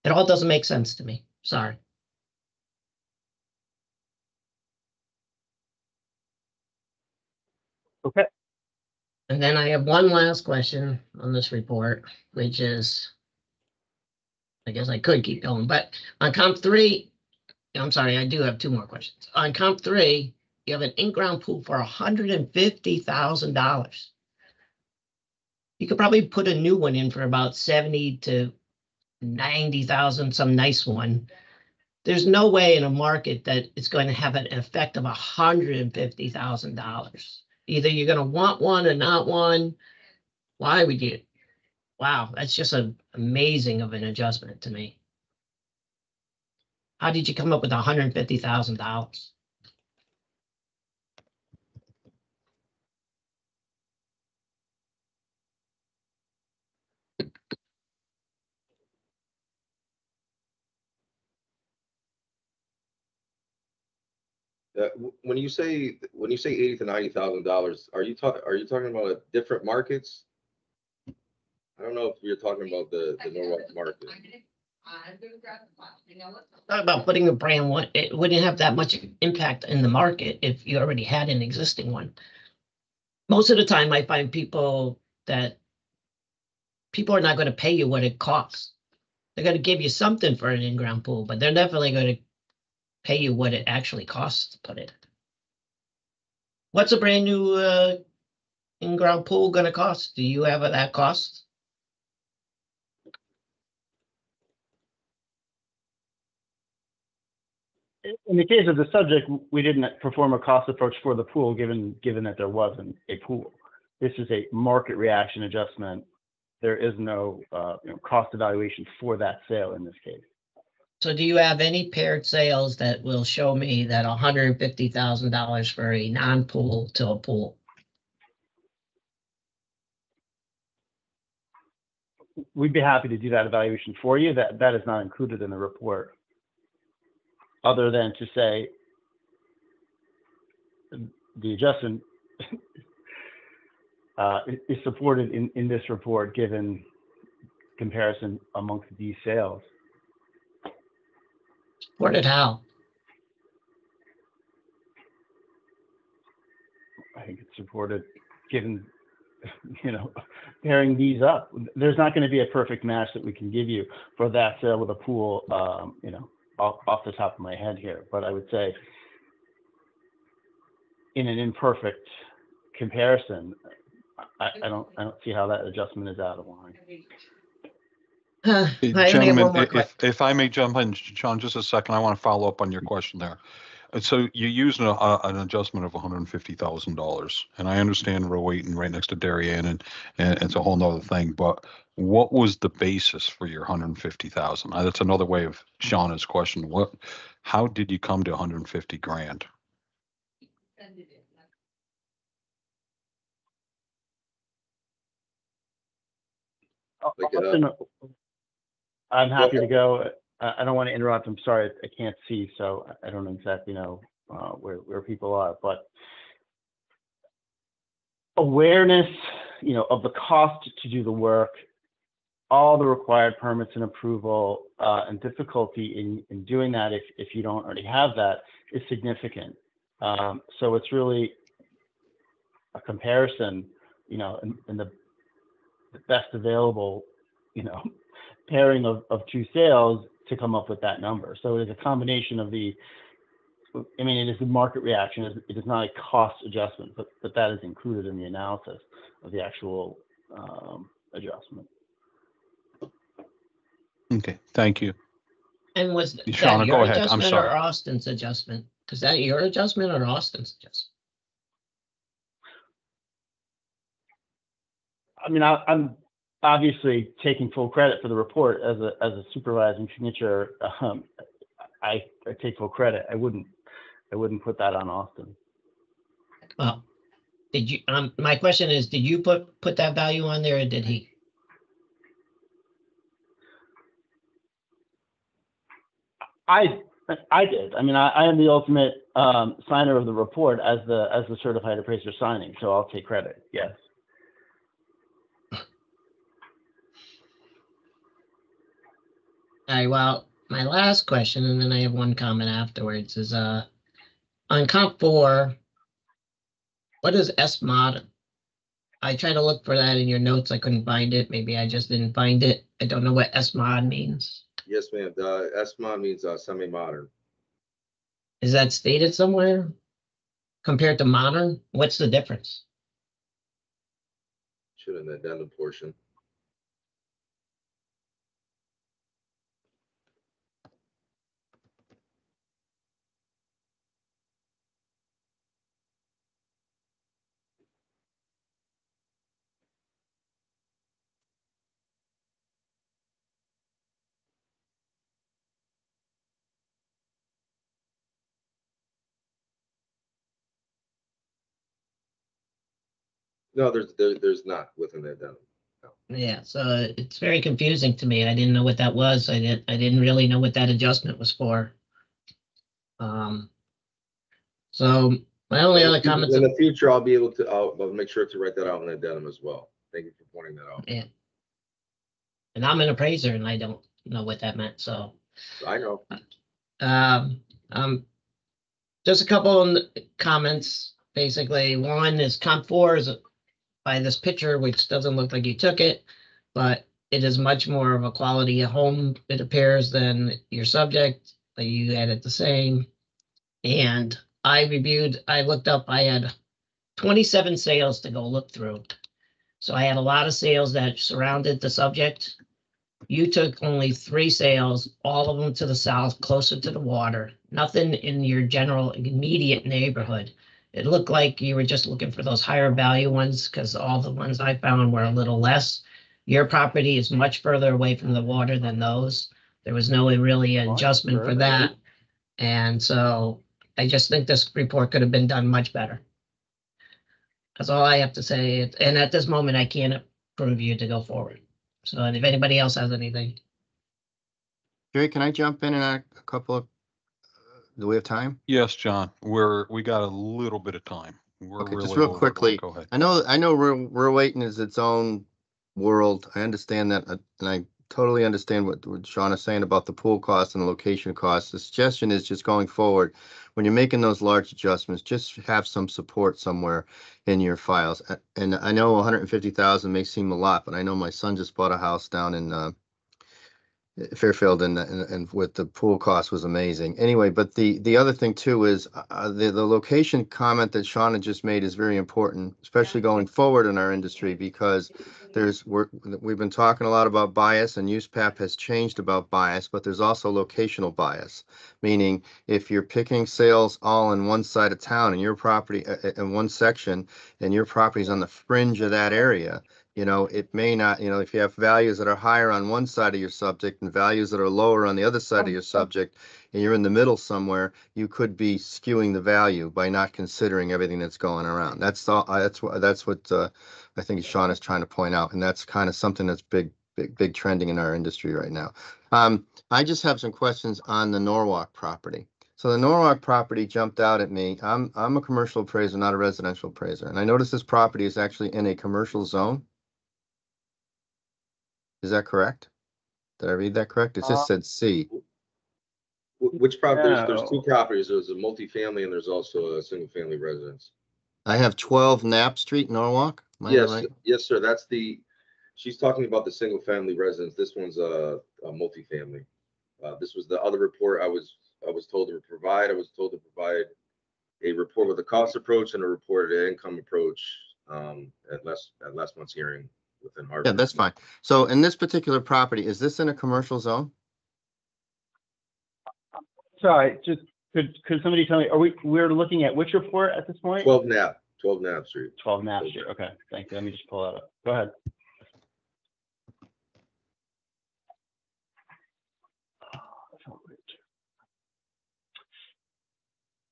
It all doesn't make sense to me. Sorry. Okay. And then I have one last question on this report, which is, I guess I could keep going, but on comp 3, I'm sorry, I do have 2 more questions. On comp 3, you have an in-ground pool for $150,000. You could probably put a new one in for about 70 to 90,000, some nice one. There's no way in a market that it's going to have an effect of $150,000. Either you're going to want one or not one. Why would you? Wow, that's just amazing of an adjustment to me. How did you come up with $150,000? When you say $80,000 to $90,000, are you talking about different markets? I don't know if you're talking about the Norwalk market. Talk about putting a brand one. It wouldn't have that much impact in the market if you already had an existing one. Most of the time, I find people are not going to pay you what it costs. They're going to give you something for an in-ground pool, but they're definitely going to pay you what it actually costs to put it. What's a brand new in-ground pool going to cost? Do you have that cost? In the case of the subject, we didn't perform a cost approach for the pool, given that there wasn't a pool. This is a market reaction adjustment. There is no cost evaluation for that sale in this case. So do you have any paired sales that will show me that $150,000 for a non-pool to a pool? We'd be happy to do that evaluation for you. That is not included in the report, other than to say the adjustment is supported in this report given comparison amongst these sales. Supported how? I think it's supported given, pairing these up. There's not going to be a perfect match that we can give you for that sale with a pool, off the top of my head here. But I would say in an imperfect comparison, I don't see how that adjustment is out of line. Gentlemen, if I may jump in, John, just a second, I want to follow up on your question there. So you used an adjustment of $150,000, and I understand we're waiting right next to Darien, and it's a whole nother thing. But what was the basis for your $150,000? That's another way of Shauna's question. How did you come to $150,000? I'm happy to go. I don't want to interrupt. I'm sorry, I can't see, so I don't exactly know where people are. But awareness, of the cost to do the work, all the required permits and approval, and difficulty in doing that if you don't already have that is significant. So it's really a comparison, in the best available, pairing of two sales to come up with that number. So it is a combination of it is a market reaction. It is not a cost adjustment, but that is included in the analysis of the actual adjustment. Okay, thank you. And was Shauna, that go your ahead. I'm adjustment sorry. or Austin's adjustment? Is that your adjustment or Austin's adjustment? I mean, I'm obviously taking full credit for the report as a supervising signature. I take full credit. I wouldn't put that on Austin. Well, did you? My question is, did you put that value on there, or did he? I did. I mean, I am the ultimate signer of the report as the certified appraiser signing, so I'll take credit. Yes. All right. Well, my last question, and then I have one comment afterwards, is on comp 4, what is S mod? I tried to look for that in your notes. I couldn't find it. Maybe I just didn't find it. I don't know what S mod means. Yes, ma'am. The SMOD means semi-modern. Is that stated somewhere? Compared to modern, what's the difference? Should in the addendum portion. No, there's not within the addendum. No. Yeah, so it's very confusing to me. I didn't know what that was. I didn't really know what that adjustment was for. So my only other comments. In the future, I'll be able to. I'll make sure to write that out in the addendum as well. Thank you for pointing that out. Yeah. And I'm an appraiser, and I don't know what that meant. So I know. Just a couple of comments. Basically, one is comp 4 is by this picture, which doesn't look like you took it, but it is much more of a quality of home, it appears, than your subject. But you had it the same. And I looked up, I had 27 sales to go look through. So I had a lot of sales that surrounded the subject. You took only 3 sales, all of them to the south, closer to the water, nothing in your general immediate neighborhood. It looked like you were just looking for those higher value ones because all the ones I found were a little less. Your property is much further away from the water than those. There was no really adjustment for that. And so I just think this report could have been done much better. That's all I have to say. And at this moment, I can't approve you to go forward. So, and if anybody else has anything. Jerry, can I jump in and add a couple of, do we have time? Yes, John, we got a little bit of time. We're Okay, really just real over. quickly. Go ahead. I know rural waiting is its own world. I understand that, and I totally understand what Sean is saying about the pool costs and the location costs. The suggestion is just going forward, when you're making those large adjustments, just have some support somewhere in your files. And I know 150,000 may seem a lot, but I know my son just bought a house down in Fairfield, and with the pool cost was amazing. Anyway, but the other thing too is the location comment that Shauna just made is very important, especially going forward in our industry, because we've been talking a lot about bias, and USPAP has changed about bias, but there's also locational bias, meaning if you're picking sales all in one side of town and your property in one section, and your property's on the fringe of that area, it may not, if you have values that are higher on one side of your subject and values that are lower on the other side of your subject, and you're in the middle somewhere, you could be skewing the value by not considering everything that's going around. That's what I think Sean is trying to point out, and that's kind of something that's big trending in our industry right now. I just have some questions on the Norwalk property. So the Norwalk property jumped out at me. I'm a commercial appraiser, not a residential appraiser, and I noticed this property is actually in a commercial zone. Is that correct? Did I read that correct? It just said C. Which property? No. There's 2 properties. There's a multifamily and there's also a single family residence. I have 12 Knapp Street, Norwalk. Am I Yes, right? yes, sir. That's she's talking about the single family residence. This one's a multifamily. This was the other report I was told to provide. I was told to provide a report with a cost approach and a report at an income approach at last month's hearing within Harvard. Yeah, that's fine. So in this particular property, is this in a commercial zone? Sorry, just could somebody tell me, we're looking at which report at this point? 12 Knapp Street. 12 Knapp Street. Okay, thank you. Let me just pull that up. Go ahead.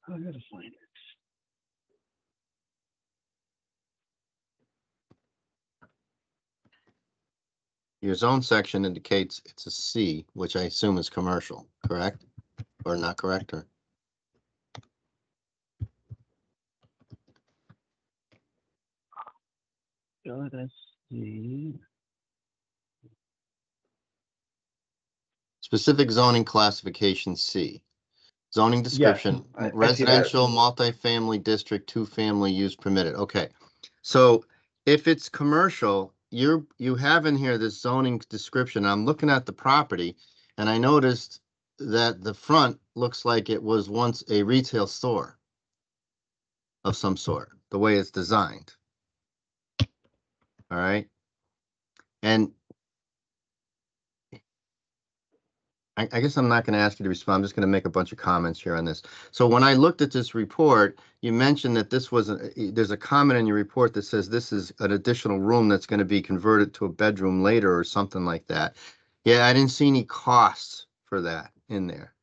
I gotta find it. Your zone section indicates it's a C, which I assume is commercial, correct? Or not correct? Or Let's see. specific zoning classification C. Zoning description, I see that. residential, multifamily district, two-family use permitted. Okay. So if it's commercial, you have in here this zoning description. I'm looking at the property and I noticed that the front looks like it was once a retail store of some sort, the way it's designed. All right. And I guess I'm not going to ask you to respond. I'm just going to make a bunch of comments here on this. So when I looked at this report, you mentioned that this was there's a comment in your report that says this is an additional room that's going to be converted to a bedroom later or something like that. Yeah, I didn't see any costs for that in there.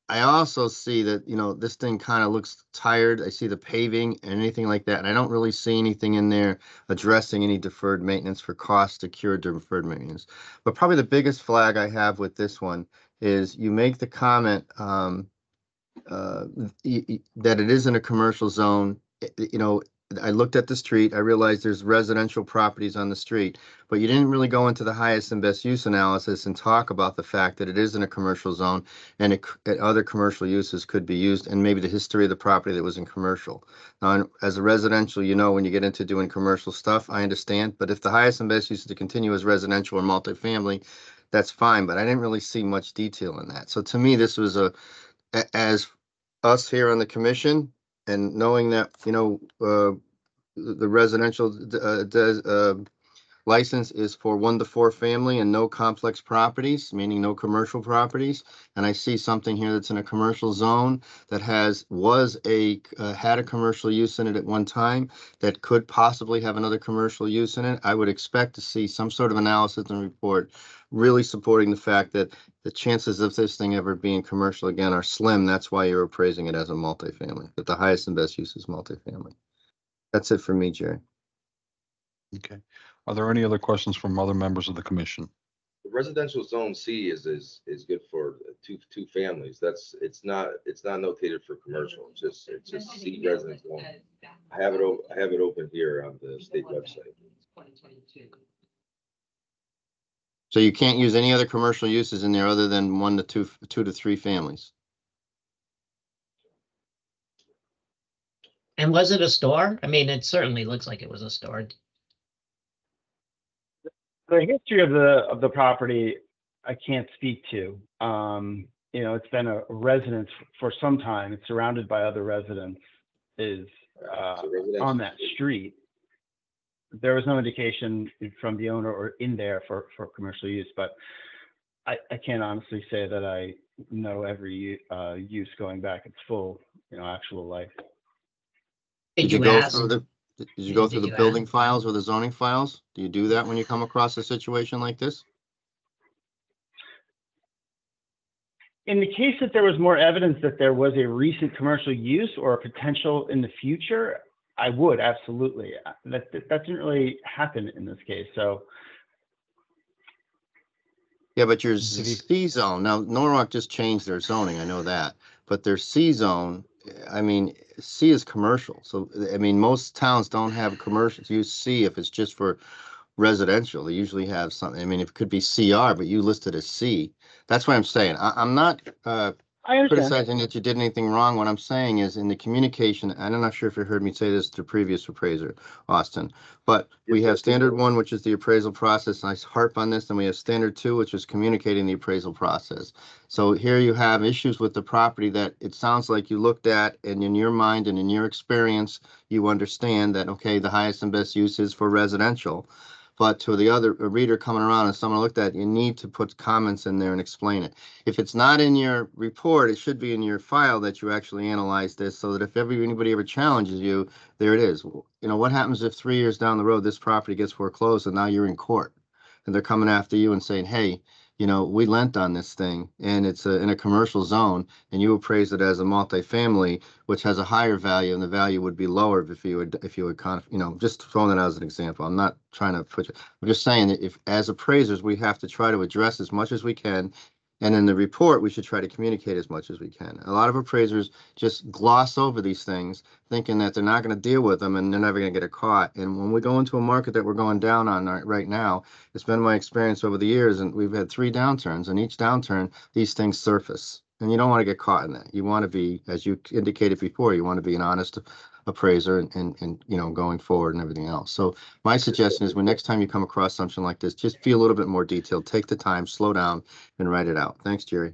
I also see that, this thing kind of looks tired. I see the paving and anything like that. And I don't really see anything in there addressing any deferred maintenance for costs to cure deferred maintenance. But probably the biggest flag I have with this one is you make the comment that it is in a commercial zone. I looked at the street. I realized there's residential properties on the street, but you didn't really go into the highest and best use analysis and talk about the fact that it is in a commercial zone and other commercial uses could be used, and maybe the history of the property that was in commercial. Now, as a residential, when you get into doing commercial stuff, I understand, but if the highest and best use is to continue as residential or multifamily, that's fine, but I didn't really see much detail in that. So to me, this was as us here on the commission, and knowing that, the residential license is for 1 to 4 family and no complex properties, meaning no commercial properties. And I see something here that's in a commercial zone that had a commercial use in it at one time that could possibly have another commercial use in it. I would expect to see some sort of analysis and report really supporting the fact that the chances of this thing ever being commercial again are slim. That's why you're appraising it as a multifamily, that the highest and best use is multifamily. That's it for me, Jerry. Okay. Are there any other questions from other members of the commission? The residential zone C is good for two families. It's not notated for commercial. It's just C residence zone. I have it open here on the state website. So you can't use any other commercial uses in there other than 1 to 2 to 3 families. And was it a store? I mean, it certainly looks like it was a store. The history of the property, I can't speak to. It's been a residence for some time. It's surrounded by other residents. On that street. There was no indication from the owner or in there for commercial use, but I can't honestly say that I know every use going back its full, actual life. Did you go through the building files or the zoning files? Do you do that when you come across a situation like this? In the case that there was more evidence that there was a recent commercial use or a potential in the future, I would absolutely. That didn't really happen in this case. So. Yeah, but your C zone, now Norwalk just changed their zoning, I know that, but their C zone, I mean, C is commercial. So, I mean, most towns don't have commercial use C if it's just for residential. They usually have something. I mean, it could be CR, but you listed as C. That's what I'm saying. I'm not I understand. criticizing that you did anything wrong. What I'm saying is in the communication, and I'm not sure if you heard me say this to previous appraiser, Austin, but we Yes, have sir. standard one, which is the appraisal process. And I harp on this, and we have standard two, which is communicating the appraisal process. So here you have issues with the property that it sounds like you looked at, and in your mind and in your experience, you understand that, okay, the highest and best use is for residential. But to the other a reader coming around and someone looked at, you need to put comments in there and explain it. If it's not in your report, it should be in your file that you actually analyze this so that if anybody ever challenges you, there it is. You know, what happens if 3 years down the road, this property gets foreclosed and now you're in court and they're coming after you and saying, hey, you know, we lent on this thing and it's in a commercial zone and you appraised it as a multifamily, which has a higher value and the value would be lower if you would kind of, you know, just throwing it as an example. I'm not trying to put you, I'm just saying that if as appraisers, we have to try to address as much as we can. And in the report, we should try to communicate as much as we can. A lot of appraisers just gloss over these things, thinking that they're not going to deal with them and they're never going to get it caught. And when we go into a market that we're going down on right now, it's been my experience over the years, and we've had 3 downturns, and each downturn, these things surface. And you don't want to get caught in that. You want to be, as you indicated before, you want to be an honest appraiser and you know, going forward and everything else. So my suggestion is when next time you come across something like this, just be a little bit more detailed, take the time, slow down and write it out. Thanks, Jerry.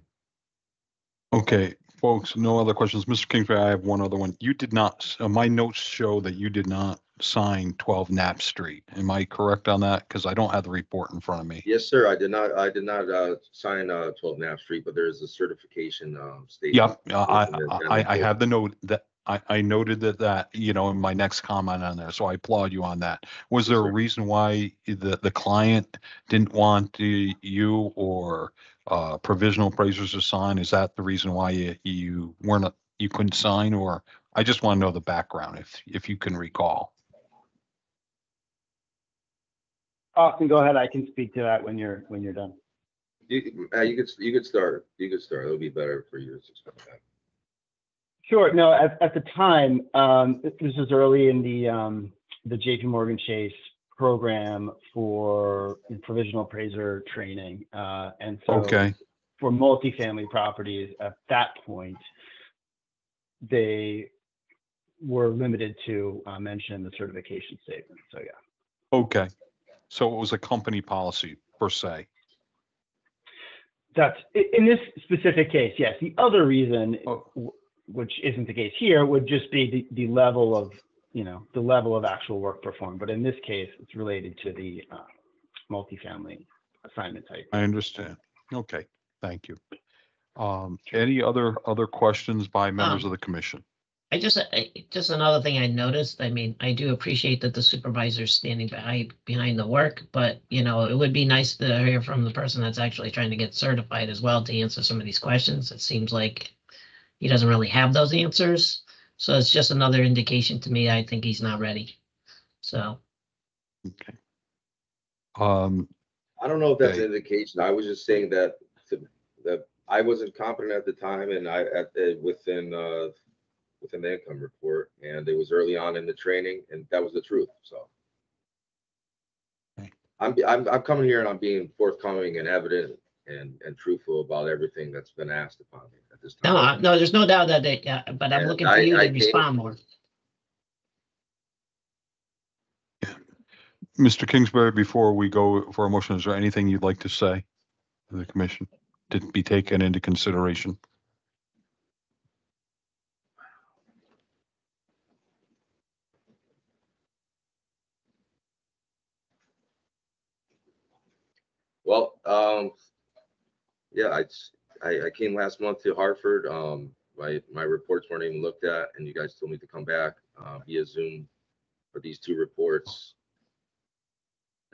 Okay, folks, no other questions. Mr. Kingsbury, I have one other one. You did not, my notes show that you did not sign 12 Knapp Street. Am I correct on that? Because I don't have the report in front of me. Yes, sir. I did not sign 12 Knapp Street, but there is a certification statement. Yep, I have the note that I noted that, you know, in my next comment on there. So I applaud you on that. Was Yes, there sir. a reason why the client didn't want you or provisional appraisers to sign? Is that the reason why you couldn't sign? Or I just want to know the background if you can recall. Austin, go ahead. I can speak to that when you're done. You could start. You could start. It'll be better for you to explain that. Sure. No, at the time, this was early in the JP Morgan Chase program for provisional appraiser training. And so Okay. for multifamily properties at that point, they were limited to mention the certification statement. So, yeah. Okay. So it was a company policy per se. That's in this specific case. Yes. The other reason, which isn't the case here, would just be the level of, you know, the level of actual work performed. But in this case, it's related to the multifamily assignment type. I understand. Okay. Thank you. Any other questions by members of the commission? Just another thing I noticed. I mean, I do appreciate that the supervisor's standing behind the work, but you know, it would be nice to hear from the person that's actually trying to get certified as well to answer some of these questions. It seems like he doesn't really have those answers. So it's just another indication to me. I think he's not ready. So. Okay. I don't know if that's Okay. an indication. I was just saying that I wasn't competent at the time, and within the income report, and it was early on in the training, and that was the truth. So Okay. I'm coming here and I'm being forthcoming and evident and truthful about everything that's been asked upon me at this time. No, there's no doubt that but I'm looking for you to respond more. Mr. Kingsbury, before we go for a motion, is there anything you'd like to say to the commission to be taken into consideration? Well, yeah, I came last month to Hartford. My reports weren't even looked at, and you guys told me to come back via Zoom for these 2 reports.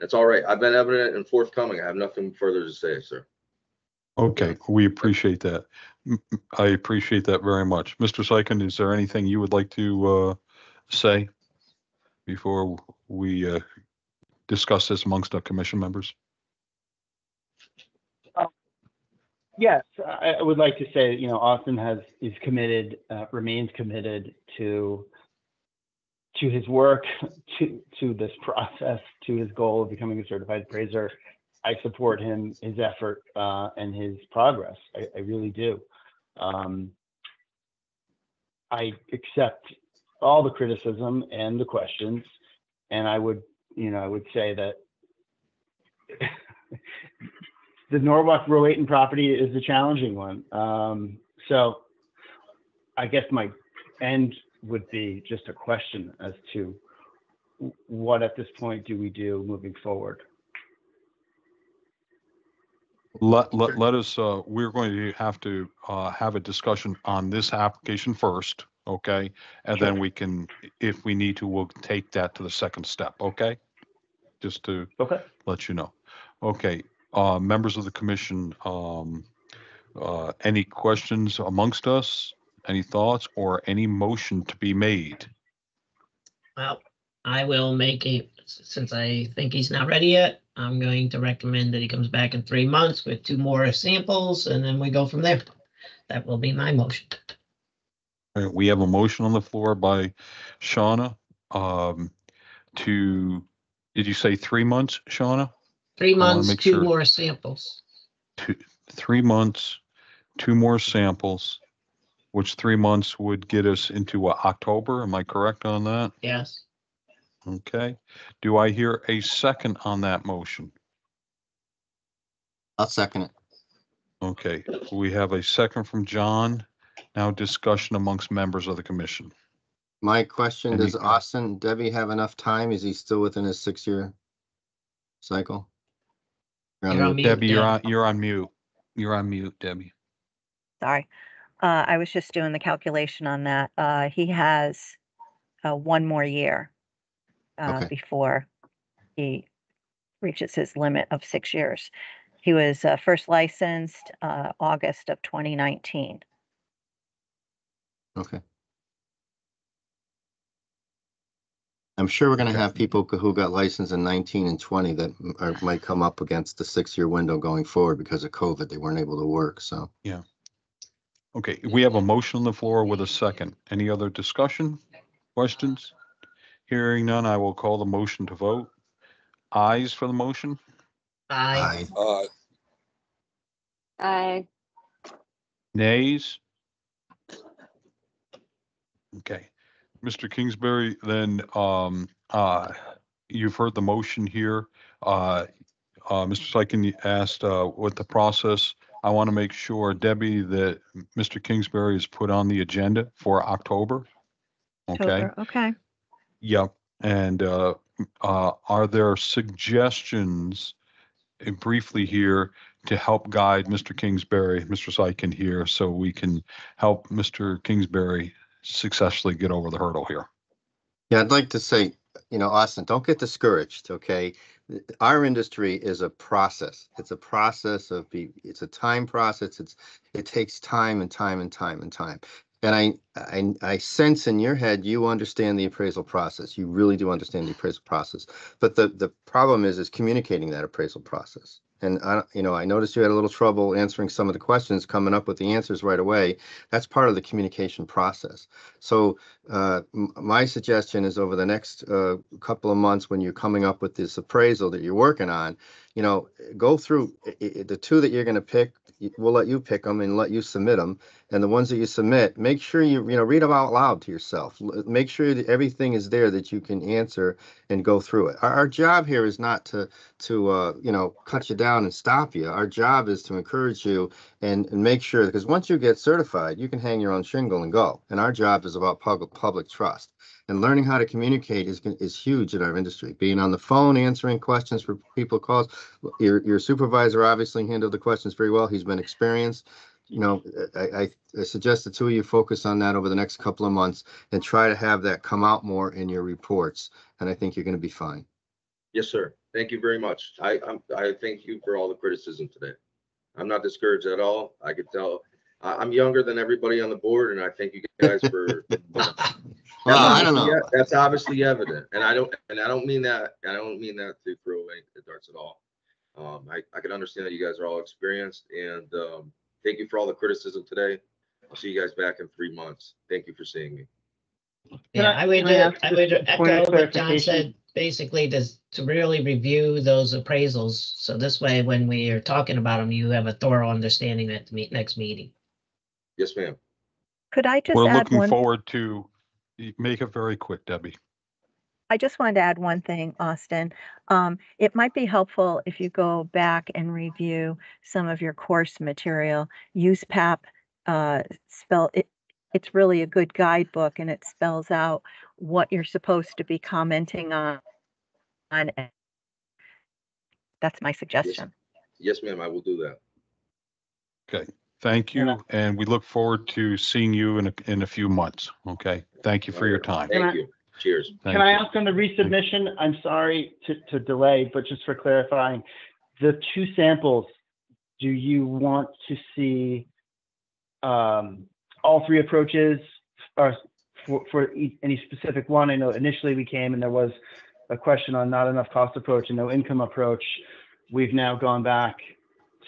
That's all right. I've been evident and forthcoming. I have nothing further to say, sir. Okay, we appreciate that. I appreciate that very much. Mr. Sykin, is there anything you would like to say before we discuss this amongst our commission members? Yes, I would like to say, you know, Austin is committed, remains committed to his work, to this process, to his goal of becoming a certified appraiser. I support him, his effort, and his progress. I really do. I accept all the criticism and the questions, and I would say that the Norwalk Row-Ayton property is a challenging one. So I guess my end would be just a question as to what at this point do we do moving forward? Let us, we're going to have have a discussion on this application first, okay? And then Sure. we can, if we need to, we'll take that to the second step, okay? Just to Okay. let you know. Okay, members of the commission, any questions amongst us? Any thoughts or any motion to be made? Well, I will make since I think he's not ready yet, I'm going to recommend that he comes back in 3 months with 2 more samples, and then we go from there. That will be my motion. All right, we have a motion on the floor by Shauna, did you say 3 months, Shauna? 3 wanna months, make 2 sure. more samples. 3 months, 2 more samples, which 3 months would get us into October. Am I correct on that? Yes. Okay. Do I hear a second on that motion? I'll second it. Okay, we have a second from John. Now discussion amongst members of the commission. My question, does Any- Austin, Debbie have enough time? Is he still within his 6-year cycle? You're on You're on mute. mute, Debbie, Deb. you're on mute. You're on mute, Debbie. Sorry. I was just doing the calculation on that. He has 1 more year Okay. before he reaches his limit of 6 years. He was first licensed August of 2019. Okay. I'm sure we're going to Okay. have people who got licensed in 19 and 20 that might come up against the 6-year window going forward because of COVID. They weren't able to work. So Yeah. Okay, we have a motion on the floor with a second. Any other discussion, questions? Hearing none, I will call the motion to vote. Ayes for the motion? Aye. Aye. Nays? Okay. Mr. Kingsbury, then, you've heard the motion here. Mr. Sykin asked, what the process. I want to make sure, Debbie, that Mr. Kingsbury is put on the agenda for October. Okay. October, okay. Yep. And, are there suggestions briefly here to help guide Mr. Kingsbury, Mr. Sykin here, so we can help Mr. Kingsbury successfully get over the hurdle here? yeah, I'd like to say, Austin, don't get discouraged. Okay. Our industry is a process. It's a process it's a time process. It takes time and time and time and time. And I sense in your head, you understand the appraisal process. You really do understand the appraisal process. But the problem is communicating that appraisal process. And I noticed you had a little trouble answering some of the questions, coming up with the answers right away. That's part of the communication process. So my suggestion is over the next couple of months, when you're coming up with this appraisal that you're working on, go through the 2 that you're going to pick. We'll let you pick them and let you submit them. And the ones that you submit, make sure you read them out loud to yourself. Make sure that everything is there that you can answer and go through it. Our job here is not to cut you down and stop you. Our job is to encourage you and make sure, because once you get certified, you can hang your own shingle and go. And our job is about public trust. And learning how to communicate is huge in our industry. Being on the phone, answering questions for people calls. Your supervisor obviously handled the questions very well. He's been experienced. I suggest the 2 of you focus on that over the next couple of months and try to have that come out more in your reports. And I think you're going to be fine. Yes, sir. Thank you very much. I thank you for all the criticism today. I'm not discouraged at all. I could tell I'm younger than everybody on the board, and I thank you guys for. Well, I don't know. That's obviously evident, and I don't mean that. I don't mean that to throw away the darts at all. I can understand that you guys are all experienced, and thank you for all the criticism today. I'll see you guys back in 3 months. Thank you for seeing me. Yeah, I would point of echo what John clarification? said, basically to really review those appraisals. So this way, when we are talking about them, you have a thorough understanding at the next meeting. Yes, ma'am. Could I just We're add looking one? forward to, make it very quick, Debbie. I just wanted to add one thing, Austin. It might be helpful if you go back and review some of your course material. USPAP it's really a good guidebook, and it spells out what you're supposed to be commenting on. And that's my suggestion. Yes, ma'am, I will do that. Okay, thank And I- you, and we look forward to seeing you in a few months, okay? Thank you for your time. Can I- Thank you. Cheers. Thank Can I you. ask on the resubmission? I'm sorry to delay, but just for clarifying, the two samples, do you want to see all three approaches or for any specific one? I know initially we came and there was a question on not enough cost approach and no income approach. We've now gone back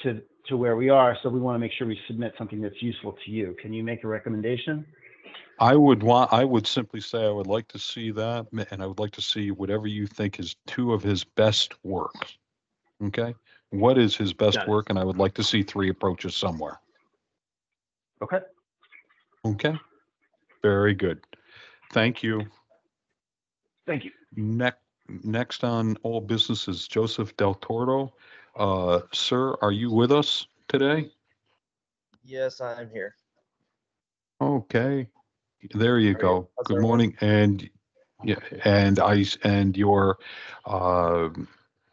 to where we are, so we want to make sure we submit something that's useful to you. Can you make a recommendation? I would simply say I would like to see that, and I would like to see whatever you think is two of his best work. Okay? What is his best Got it. work? And I would like to see three approaches somewhere. Okay. Okay? Very good. Thank you. Thank you. Next on all business is Joseph Del Toro. Sir, are you with us today? Yes, I'm here. Okay. There you How are you? go. How's Good everyone? morning. And yeah, and your uh,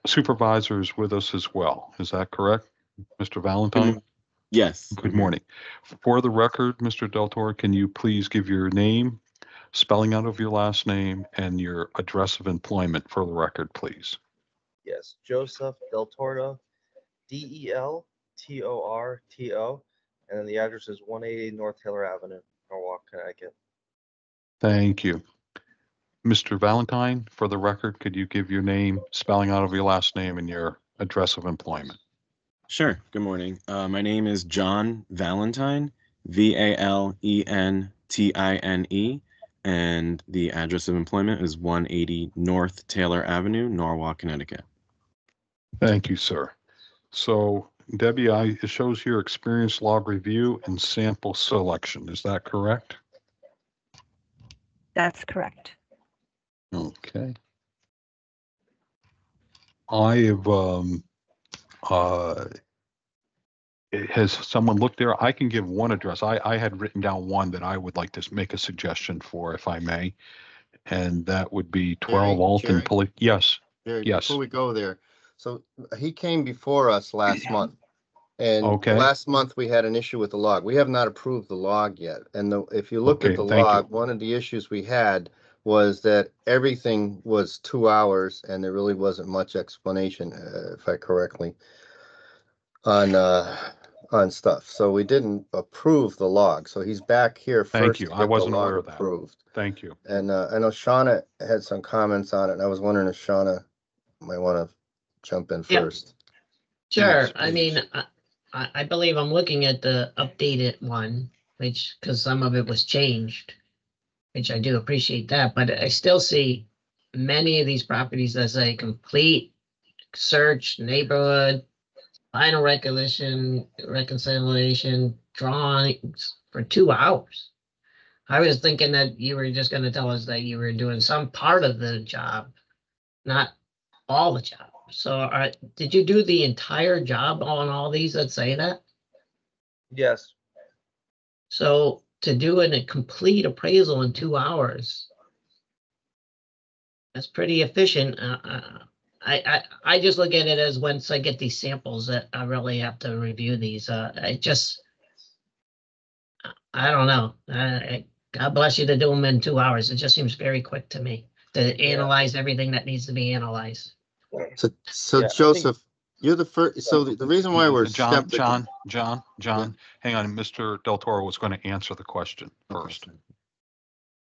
supervisor is with us as well. Is that correct, Mr. Valentine? Yes. Good morning. For the record, Mr. Del Toro, can you please give your name, spelling out of your last name, and your address of employment for the record, please? Yes. Joseph Del Toro, Deltorto, and then the address is 180 North Taylor Avenue, Norwalk, Connecticut. Thank you. Mr. Valentine, for the record, could you give your name, spelling out of your last name, and your address of employment? Sure. Good morning. My name is John Valentine, Valentine, and the address of employment is 180 North Taylor Avenue, Norwalk, Connecticut. Thank you, sir. So, Debbie, it shows here experience log review and sample selection. Is that correct? That's correct. Okay. I have, has someone looked there? I can give one address. I had written down one that I would like to make a suggestion for, if I may. And that would be 12 Alton Police. Yes. Jerry, Yes. before we go there, so he came before us last month. And Okay. last month we had an issue with the log. We have not approved the log yet. And if you look Okay, at the thank you. log, one of the issues we had was that everything was 2 hours and there really wasn't much explanation, if I correctly, on stuff. So we didn't approve the log. So he's back here Thank first you. to I get the wasn't log aware of that. approved. Thank you. And I know Shauna had some comments on it, and I was wondering if Shauna might want to jump in Yeah. first. Sure. Yes, I mean, I believe I'm looking at the updated one, which, because some of it was changed, which I do appreciate that, but I still see many of these properties as a complete search, neighborhood, final reconciliation, drawings for 2 hours. I was thinking that you were just going to tell us that you were doing some part of the job, not all the job. So did you do the entire job on all these that say that? Yes. So to do a complete appraisal in 2 hours, that's pretty efficient. I just look at it as once I get these samples that I really have to review these. I don't know. God bless you to do them in 2 hours. It just seems very quick to me to analyze everything that needs to be analyzed. So Yeah, I Joseph, you're the first. So the reason why we're John, skeptical. hang on. Mr. Del Toro was going to answer the question first.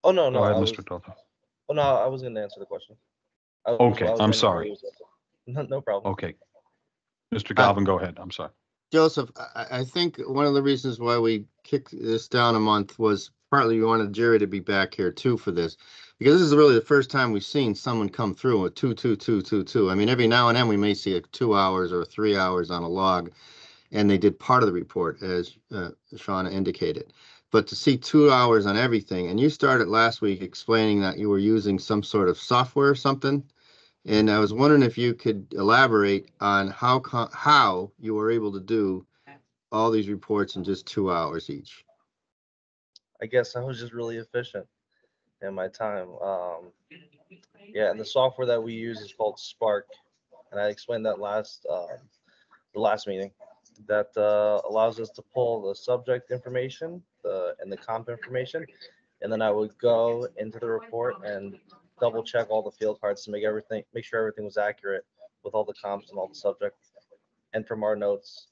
Oh, no, Go no. ahead, I Mr. was, Del Toro. oh, no, I was going to answer the question. Okay, I'm sorry. No problem. Okay. Mr. Galvin, go ahead. I'm sorry. Joseph, I think one of the reasons why we kicked this down a month was partly we wanted Jerry to be back here too for this, because this is really the first time we've seen someone come through with 2. I mean, every now and then we may see 2 hours or 3 hours on a log, and they did part of the report, as Shauna indicated. But to see 2 hours on everything, and you started last week explaining that you were using some sort of software or something, and I was wondering if you could elaborate on how you were able to do all these reports in just 2 hours each. I guess I was just really efficient in my time. Yeah, and the software that we use is called Spark, and I explained that the last meeting. That allows us to pull the subject information, and the comp information, and then I would go into the report and double check all the field cards to make sure everything was accurate with all the comps and all the subject, and from our notes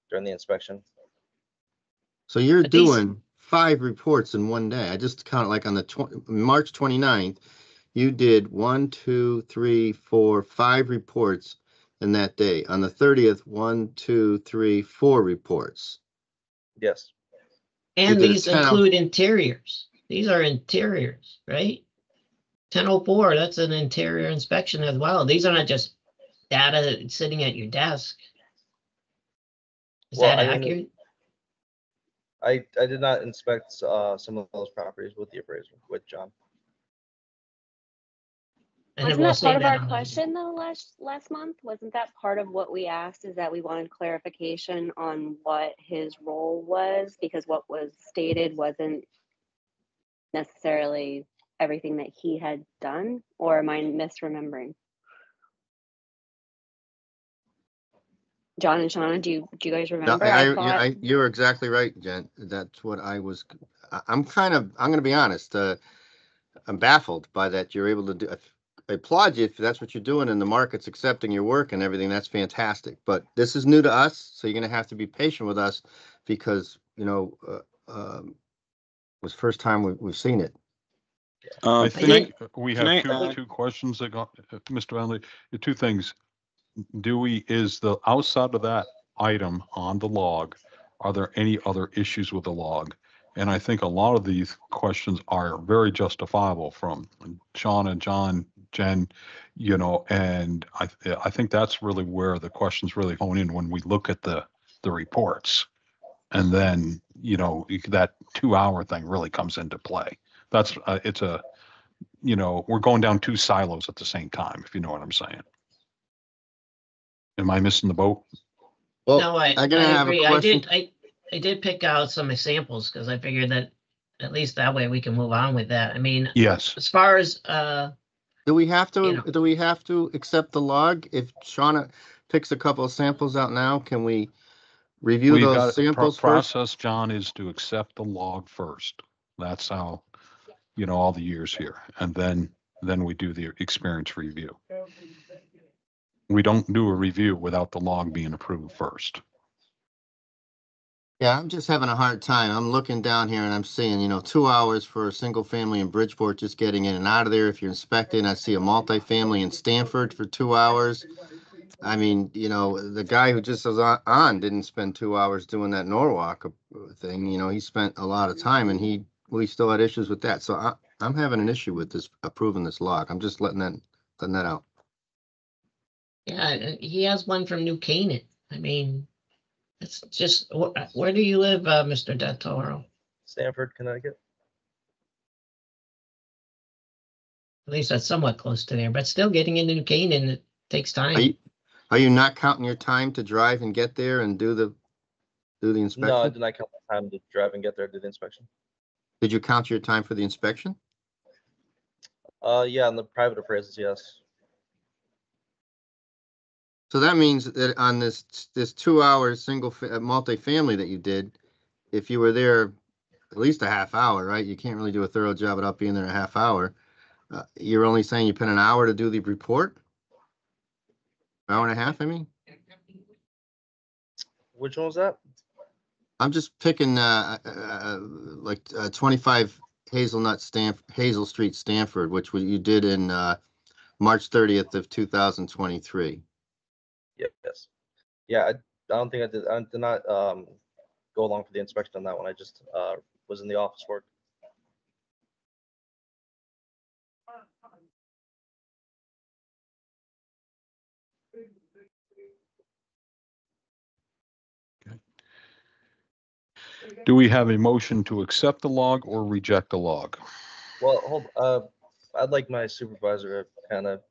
during the inspection. So you're But these- doing 5 reports in one day. I just counted, like on the March 29th, you did 1, 2, 3, 4, 5 reports in that day. On the 30th, 1, 2, 3, 4 reports. Yes. And did a these 10 include interiors. These are interiors, right? 1004, that's an interior inspection as well. These are not just data sitting at your desk. Is Well, that I didn't- accurate? I did not inspect some of those properties with the appraiser, with John. And then Wasn't we'll that say part of that our on the- question though last month? Wasn't that part of what we asked, is that we wanted clarification on what his role was? Because what was stated wasn't necessarily everything that he had done, or am I misremembering? John and Shauna, do you guys No, remember? I thought you're exactly right, Jen. That's what I'm going to be honest. I'm baffled by that. You're able to do. I applaud you if that's what you're doing and the market's accepting your work and everything. That's fantastic. But this is new to us, so you're going to have to be patient with us because, it was the first time we've seen it. I Can I- think we can have I- two questions that got, Mr. Vanley, two things. Is the outside of that item on the log, are there any other issues with the log? And I think a lot of these questions are very justifiable from Sean and John, Jen, and I think that's really where the questions really hone in when we look at the reports. And then, that 2 hour thing really comes into play. That's, we're going down 2 silos at the same time, if you know what I'm saying. Am I missing the boat? Well, No, I I'm going to have agree. a question. I did pick out some examples because I figured that at least that way we can move on with that. I mean, Yes. as far as Do we have to, you know. do we have to accept the log? If Shauna picks a couple of samples out now, can we review We've those got samples first? process, John, is to accept the log first. That's how, all the years here. And then we do the experience review. We don't do a review without the log being approved first. Yeah, I'm just having a hard time. I'm looking down here and I'm seeing, 2 hours for a single family in Bridgeport, just getting in and out of there. If you're inspecting, I see a multifamily in Stanford for 2 hours. I mean, the guy who just was on didn't spend 2 hours doing that Norwalk thing. He spent a lot of time and we still had issues with that. So I'm having an issue with this approving this log. I'm just letting that out. Yeah, he has one from New Canaan. I mean, it's just, where do you live, Mr. Del Toro? Stanford, Connecticut. At least that's somewhat close to there, but still getting into New Canaan, it takes time. Are you not counting your time to drive and get there and do the inspection? No, I did not count the time to drive and get there to do the inspection. Did you count your time for the inspection? Yeah, on the private appraisals, yes. So that means that on this 2 hour single multifamily that you did, if you were there at least a half hour, right? You can't really do a thorough job without being there a half hour. You're only saying you put an hour to do the report? Hour and a half, I mean? Which one was that? I'm just picking 25 Hazel Street, Stanford, which you did in March 30th of 2023. Yes. Yeah, I don't think I did. I did not go along for the inspection on that one. I just was in the office work. Do we have a motion to accept the log or reject the log? Well, I'd like my supervisor to kind of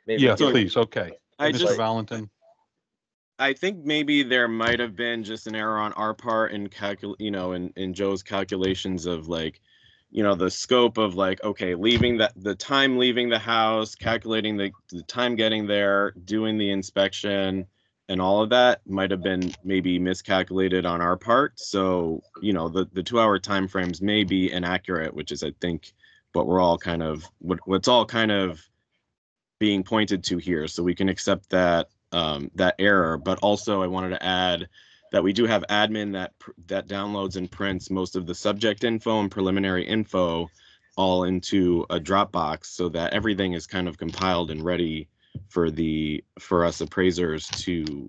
maybe. Yes, give- please. Okay. I Mr. just, Valentin. I think maybe there might have been just an error on our part in in Joe's calculations of like, the scope of like, okay, the time leaving the house, calculating the time getting there, doing the inspection, and all of that might have been maybe miscalculated on our part. So, the 2-hour time frames may be inaccurate, which is, I think, what we're all kind of, what's all kind of being pointed to here. So we can accept that that error, but also I wanted to add that we do have admin that downloads and prints most of the subject info and preliminary info all into a Dropbox, so that everything is kind of compiled and ready for us appraisers to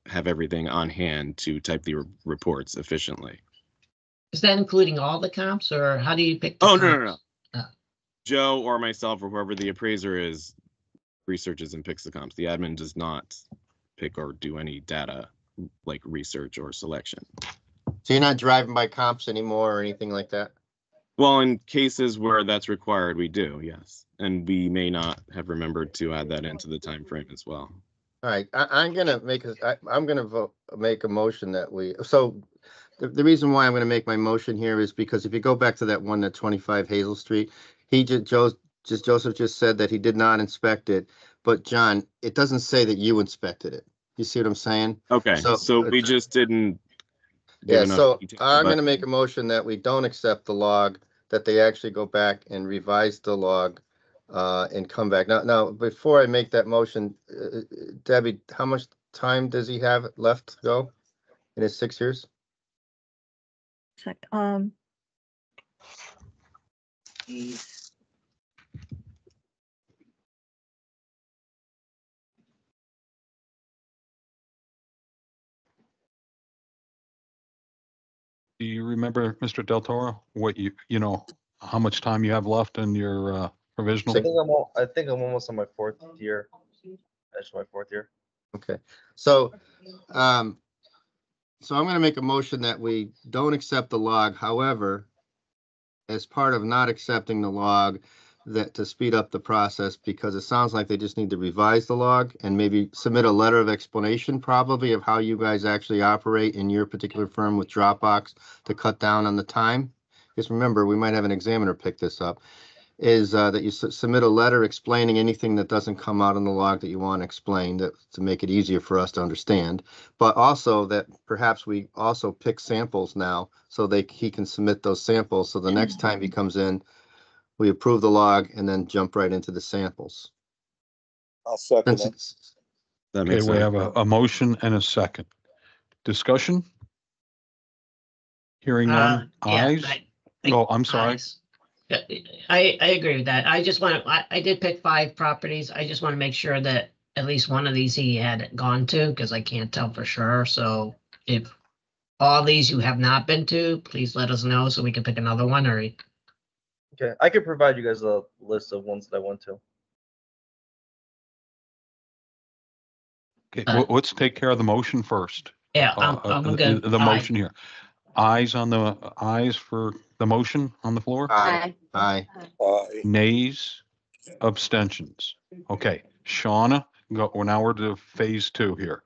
have everything on hand to type the reports efficiently. Is that including all the comps, or how do you pick the Oh, comps? no. Joe or myself or whoever the appraiser is researches and picks the comps. The admin does not pick or do any data like research or selection. So you're not driving by comps anymore or anything like that? Well, in cases where that's required, we do, yes. And we may not have remembered to add that into the time frame as well. All right, I'm gonna make a motion that we, so the reason why I'm gonna make my motion here is because if you go back to that one at 25 Hazel Street, Joseph just said that he did not inspect it, but John, it doesn't say that you inspected it. You see what I'm saying? Okay, so we just didn't give Yeah, enough so detail, I'm but- gonna make a motion that we don't accept the log, that they actually go back and revise the log and come back. Now, before I make that motion, Debbie, how much time does he have left to go in his 6 years? He's Do you remember, Mr. Del Toro, what how much time you have left in your provisional? I think I'm almost on my 4th year. That's my 4th year. Okay, so I'm gonna make a motion that we don't accept the log. However, as part of not accepting the log, that to speed up the process, because it sounds like they just need to revise the log and maybe submit a letter of explanation probably of how you guys actually operate in your particular firm with Dropbox to cut down on the time. Because remember, we might have an examiner pick this up, is that you submit a letter explaining anything that doesn't come out in the log that you want to explain, to make it easier for us to understand. But also that perhaps we also pick samples now so he can submit those samples. So the next time he comes in, we approve the log and then jump right into the samples. I'll second that. That Okay, makes we sense. have a motion and a second. Discussion? Hearing none. Yeah, Ayes? Oh, I'm sorry. Ayes. Yeah, I agree with that. I just want to, I did pick 5 properties. I just want to make sure that at least one of these he had gone to, because I can't tell for sure. So if all these you have not been to, please let us know so we can pick another one, or Okay, I could provide you guys a list of ones that I went to. Okay, let's take care of the motion first. yeah, I'm good. The Aye. motion here. Ayes for the motion on the floor? Aye. Aye. Nays, abstentions. Okay, Shauna, now we're to phase 2 here.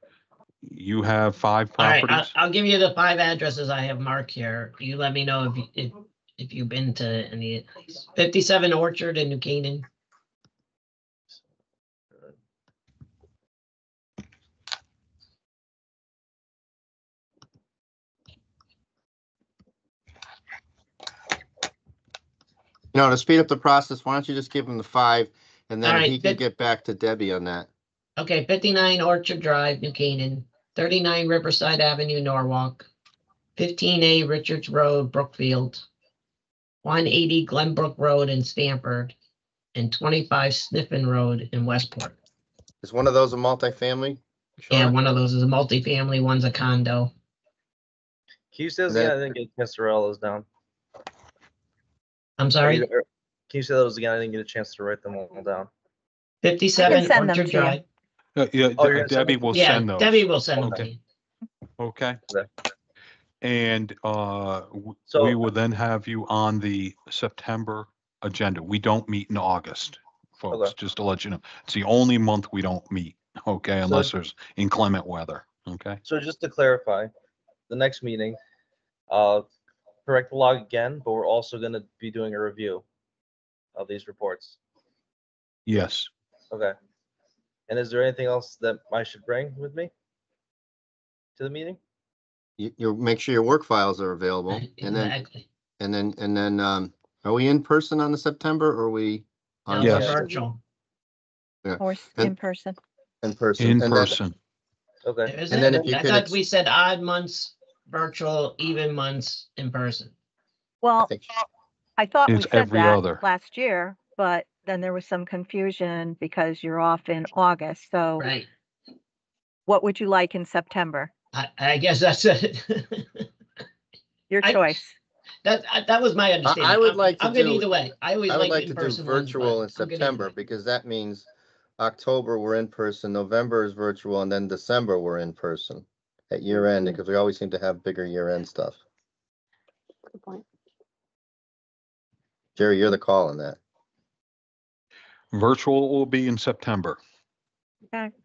You have 5 All right, properties? I'll give you the 5 addresses I have marked here. You let me know if you've been to any of these. 57 Orchard in New Canaan. To speed up the process, why don't you just give him the 5 and then All right, he can get back to Debbie on that. Okay, 59 Orchard Drive, New Canaan, 39 Riverside Avenue, Norwalk, 15A Richards Road, Brookfield, 180 Glenbrook Road in Stamford, and 25 Sniffen Road in Westport. Is one of those a multifamily? Yeah, Shauna? one of those is a multifamily, one's a condo. Can you say those again? I didn't get a chance to write all those down. I'm sorry? Can you say those again? I didn't get a chance to write them all down. 57 send them Orchard to you. Drive. Yeah, Oh, you're gonna send Debbie them? will Yeah, send those. Debbie will send them to Okay. you. Okay. And So- we will then have you on the September agenda. We don't meet in August, folks, Okay. just to let you know. It's the only month we don't meet, okay, So- unless there's inclement weather, okay? So just to clarify, the next meeting, correct the log again, but we're also gonna be doing a review of these reports. Yes. Okay. And is there anything else that I should bring with me to the meeting? You'll make sure your work files are available, and then, Exactly. and then, are we in person on the September, or are we? No, on we're Yes. virtual. Yeah, Or And- in person. in person. In And then- person. Okay. There is And then that. if you I could thought we said odd months virtual, even months in person. Well, think- I thought we It's said every that other. last year, but then there was some confusion because you're off in August. So Right. what would you like in September? I guess that's it. Your I- choice. That was my understanding. I would like to I'm good do- either way. I always I would like like to do in-person ones, virtual but in I'm good either September, way. because that means October we're in person, November is virtual, and then December we're in person at year end, because we always seem to have bigger year end stuff. Good point. Jerry, you're the call on that. Virtual will be in September, Okay.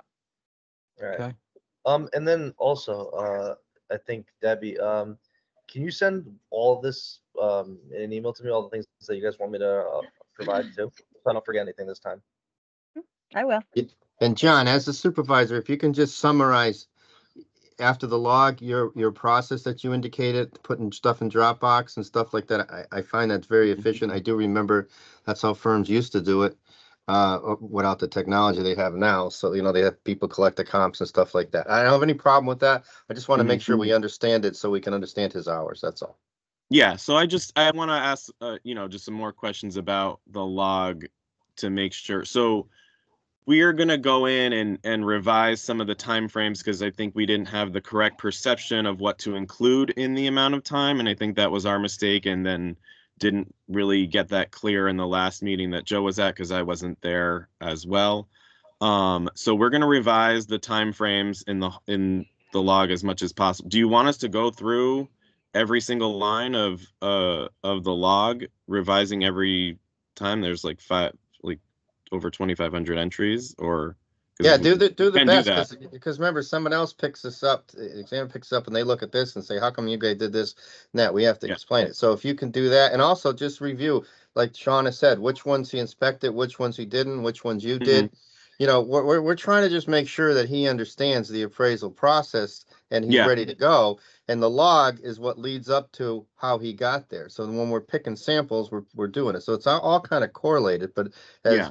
All right. okay? And then also, I think Debbie, can you send all of this in an email to me, all the things that you guys want me to provide too? So I don't forget anything this time. I will. And John, as the supervisor, if you can just summarize after the log, your process that you indicated, putting stuff in Dropbox and stuff like that, I find that's very efficient. I do remember that's how firms used to do it, without the technology they have now. So, they have people collect the comps and stuff like that. I don't have any problem with that. I just want to make sure we understand it so we can understand his hours. That's all. Yeah, so I want to ask, just some more questions about the log to make sure. So we are going to go in and revise some of the timeframes, because I think we didn't have the correct perception of what to include in the amount of time. And I think that was our mistake, and then didn't really get that clear in the last meeting that Joe was at, because I wasn't there as well. So we're going to revise the timeframes in the log as much as possible. Do you want us to go through every single line of the log, revising every time? There's like over 2,500 entries, or? Yeah, do the can best, because remember, someone else picks this up, the examiner picks up, and they look at this and say, how come you guys did this and that? We have to explain it. So if you can do that, and also just review, like Sean has said, which ones he inspected, which ones he didn't, which ones you did. We're trying to just make sure that he understands the appraisal process and he's ready to go. And the log is what leads up to how he got there. So when we're picking samples, we're doing it. So it's all kind of correlated, but as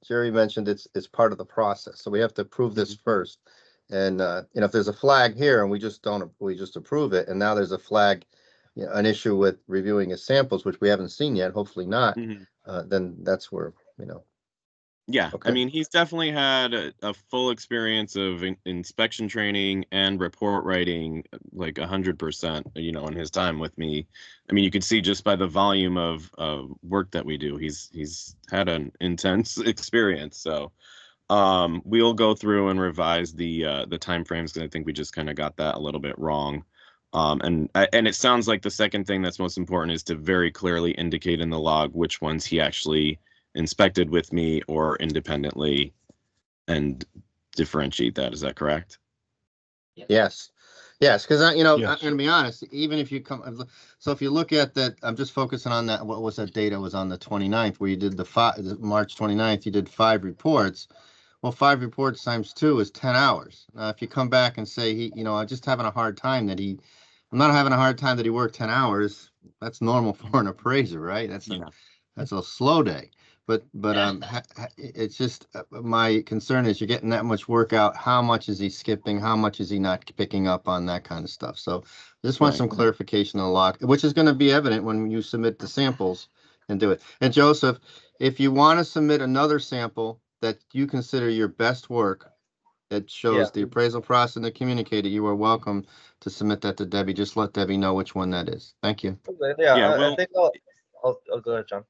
Jerry mentioned, it's part of the process. So we have to approve this first. And if there's a flag here and we just approve it, and now there's a flag, an issue with reviewing his samples, which we haven't seen yet, hopefully not, then that's where, Yeah, Okay. I mean, he's definitely had a full experience of inspection training and report writing, like 100%, in his time with me. I mean, you could see just by the volume of work that we do, he's had an intense experience. So we'll go through and revise the timeframes, because I think we just kind of got that a little bit wrong. And it sounds like the second thing that's most important is to very clearly indicate in the log which ones he actually inspected with me or independently, and differentiate that. Is that correct? Yes, because I'm Yes. gonna be honest. Even if you so if you look at that, I'm just focusing on that. What was that date? It was on the 29th, where you did the March 29th. You did 5 reports. Well, 5 reports times 2 is 10 hours. If you come back and say I'm just having a hard time that I'm not having a hard time that he worked 10 hours. That's normal for an appraiser, right? That's a slow day. But it's just my concern is you're getting that much work out. How much is he skipping? How much is he not picking up on that kind of stuff? So I just want some clarification on the log, which is going to be evident when you submit the samples and do it. And Joseph, if you want to submit another sample that you consider your best work that shows the appraisal process and the communicator, you are welcome to submit that to Debbie. Just let Debbie know which one that is. Thank you. I think I'll go ahead, John.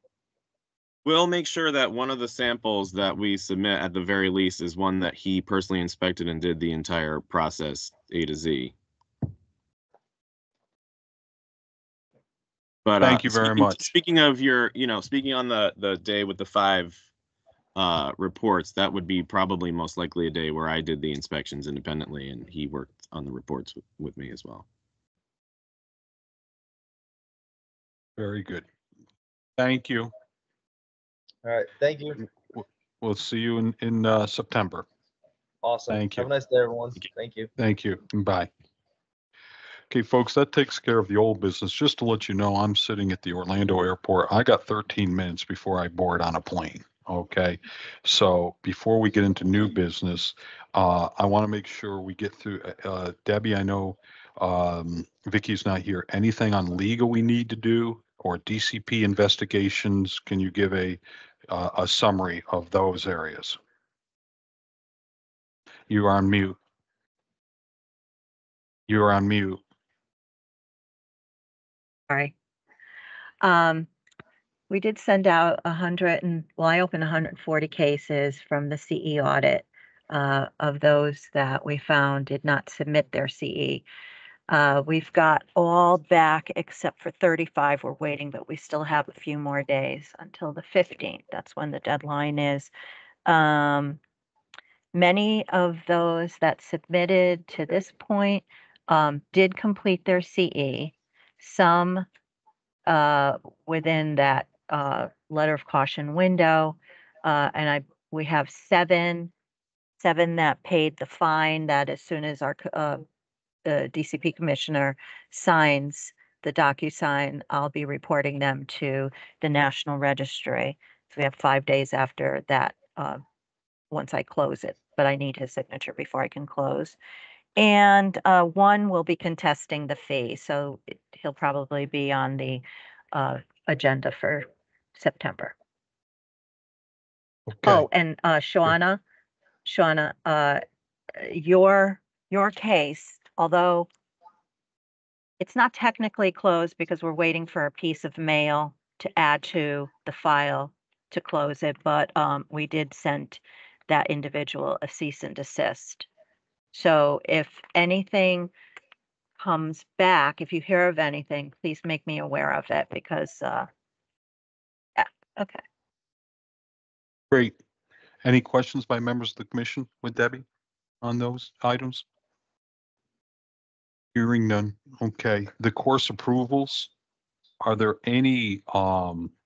We'll make sure that one of the samples that we submit at the very least is one that he personally inspected and did the entire process A to Z. But Thank you very much. Speaking of your, speaking on the day with the 5 reports, that would be probably most likely a day where I did the inspections independently and he worked on the reports with me as well. Very good. Thank you. All right. Thank you. We'll see you in September. Awesome. Thank you. Have a nice day, everyone. Thank you. Thank you. Bye. Okay, folks, that takes care of the old business. Just to let you know, I'm sitting at the Orlando airport. I got 13 minutes before I board on a plane. Okay, so before we get into new business, I want to make sure we get through. Debbie, I know Vicky's not here. Anything on legal we need to do or DCP investigations? Can you give a summary of those areas? You are on mute. You are on mute. Sorry. We did send out I opened 140 cases from the CE audit. Of those that we found did not submit their CE. We've got all back except for 35 we're waiting, but we still have a few more days until the 15th. That's when the deadline is. Many of those that submitted to this point did complete their CE. Some within that letter of caution window, and we have seven that paid the fine. That as soon as our DCP commissioner signs the DocuSign, I'll be reporting them to the National Registry. So we have 5 days after that once I close it, but I need his signature before I can close. And one will be contesting the fee, so he'll probably be on the agenda for September. Okay. Oh, and Shauna, your case, although it's not technically closed because we're waiting for a piece of mail to add to the file to close it, but we did send that individual a cease and desist. So if anything comes back, if you hear of anything, please make me aware of it because, yeah, okay. Great. Any questions by members of the commission with Debbie on those items? Hearing none. Okay. The course approvals, are there any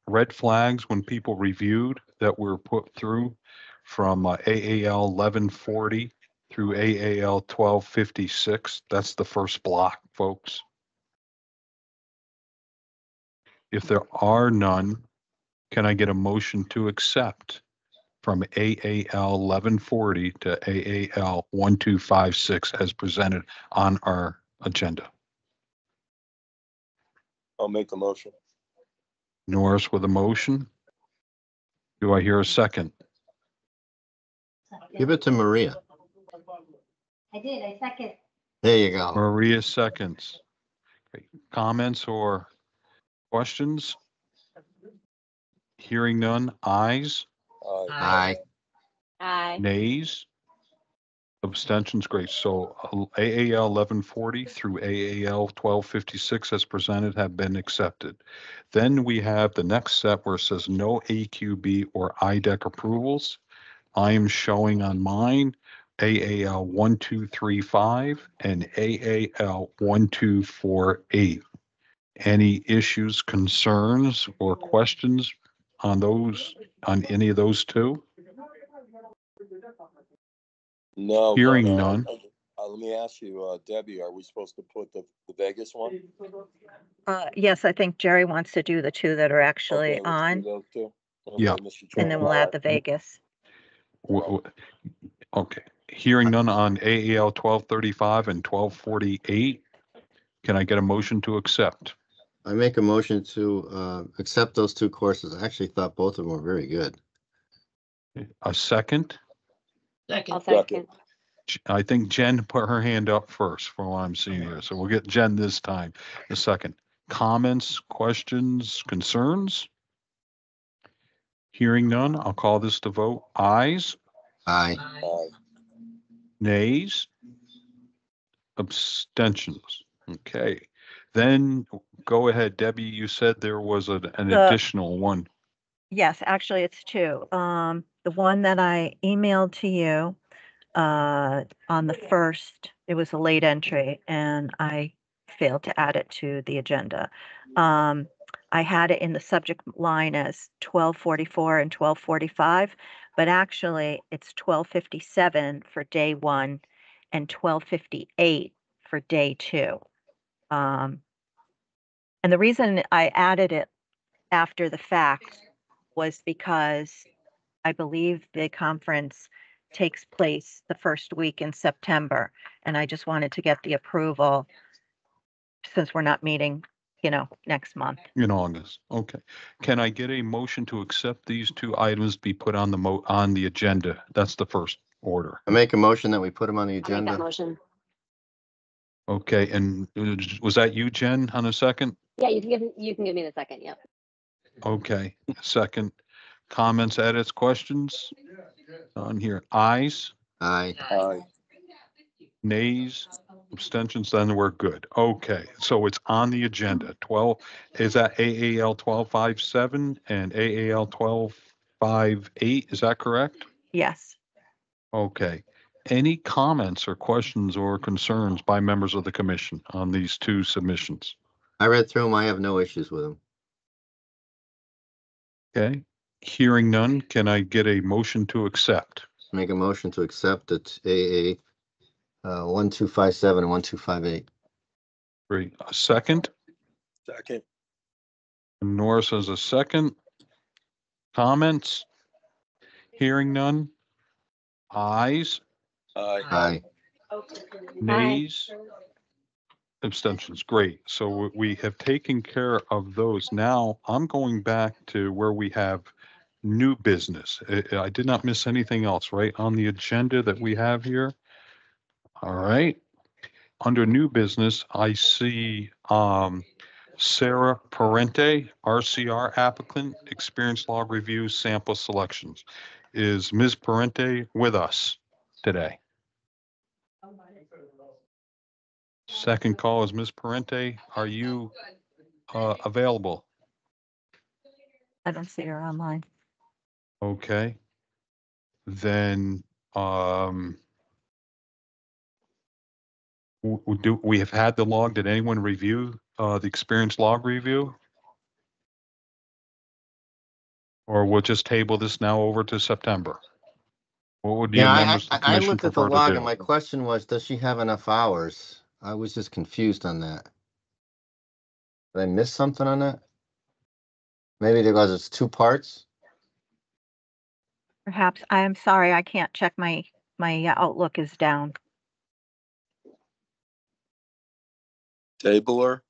red flags when people reviewed that were put through from AAL 1140 through AAL 1256? That's the first block, folks. If there are none, can I get a motion to accept from AAL 1140 to AAL 1256 as presented on our agenda? I'll make the motion. Norris with a motion. Do I hear a second? Give it to Maria. I second. There you go. Maria seconds. Okay. Comments or questions? Hearing none. Ayes? Aye. Aye. Nays? Abstentions? Great. So AAL 1140 through AAL 1256 as presented have been accepted. Then we have the next set where it says no AQB or IDEC approvals. I am showing on mine AAL 1235 and AAL 1248. Any issues, concerns, or questions on those, on any of those two? No. Hearing none. Let me ask you, Debbie, are we supposed to put the Vegas one? Yes, I think Jerry wants to do the two that are actually Okay, let's do on, those two. Yeah. Mr. and Chairman. then we'll add the Vegas. Okay. Hearing none on AAL 1235 and 1248. Can I get a motion to accept? I make a motion to accept those two courses. I actually thought both of them were very good. A second? I'll Second. second. I think Jen put her hand up first from what I'm seeing here. So we'll get Jen this time. The second. Comments, questions, concerns? Hearing none, I'll call this to vote. Ayes? Aye. Aye. Nays? Abstentions? Okay. Then go ahead, Debbie. You said there was an The- additional one. Yes, actually it's two. The one that I emailed to you on the first, it was a late entry and I failed to add it to the agenda. I had it in the subject line as 1244 and 1245, but actually it's 1257 for day one and 1258 for day two. And the reason I added it after the fact was because I believe the conference takes place the first week in September, and I just wanted to get the approval since we're not meeting, next month. In August. Okay. Can I get a motion to accept these two items be put on the agenda? That's the first order. I make a motion that we put them on the I'll make agenda. that motion. Okay, and was that you, Jen, on a second? Yeah, you can give me the second. Yep. Okay, second. Comments, edits, questions? On here. Ayes, Aye. Aye. nays, abstentions, then we're good. Okay, so it's on the agenda. 12, is that AAL 1257 and AAL 1258? Is that correct? Yes. Okay. Any comments or questions or concerns by members of the commission on these two submissions? I read through them. I have no issues with them. Okay, hearing none, can I get a motion to accept? Make a motion to accept it. AA 1257 and 1258. Great. A second? Second. Norris has a second. Comments? Hearing none? Ayes? Aye. Aye. Nays? Abstentions. Great. So we have taken care of those. Now I'm going back to where we have new business. I did not miss anything else, right, on the agenda that we have here? All right. Under new business, I see Sarah Parente, RCR applicant, experience log review, sample selections. Is Ms. Parente with us today? Second call is Ms. Parente. Are you available? I don't see her online. Okay. Then we have had the log. Did anyone review the experience log review? Or we'll just table this now over to September? What would the Yeah, members of the I commission looked at the prefer to log do? and my question was, does she have enough hours? I was just confused on that. Did I miss something on that? Maybe because it's two parts? Perhaps, I am sorry, I can't check my Outlook is down. Tabler.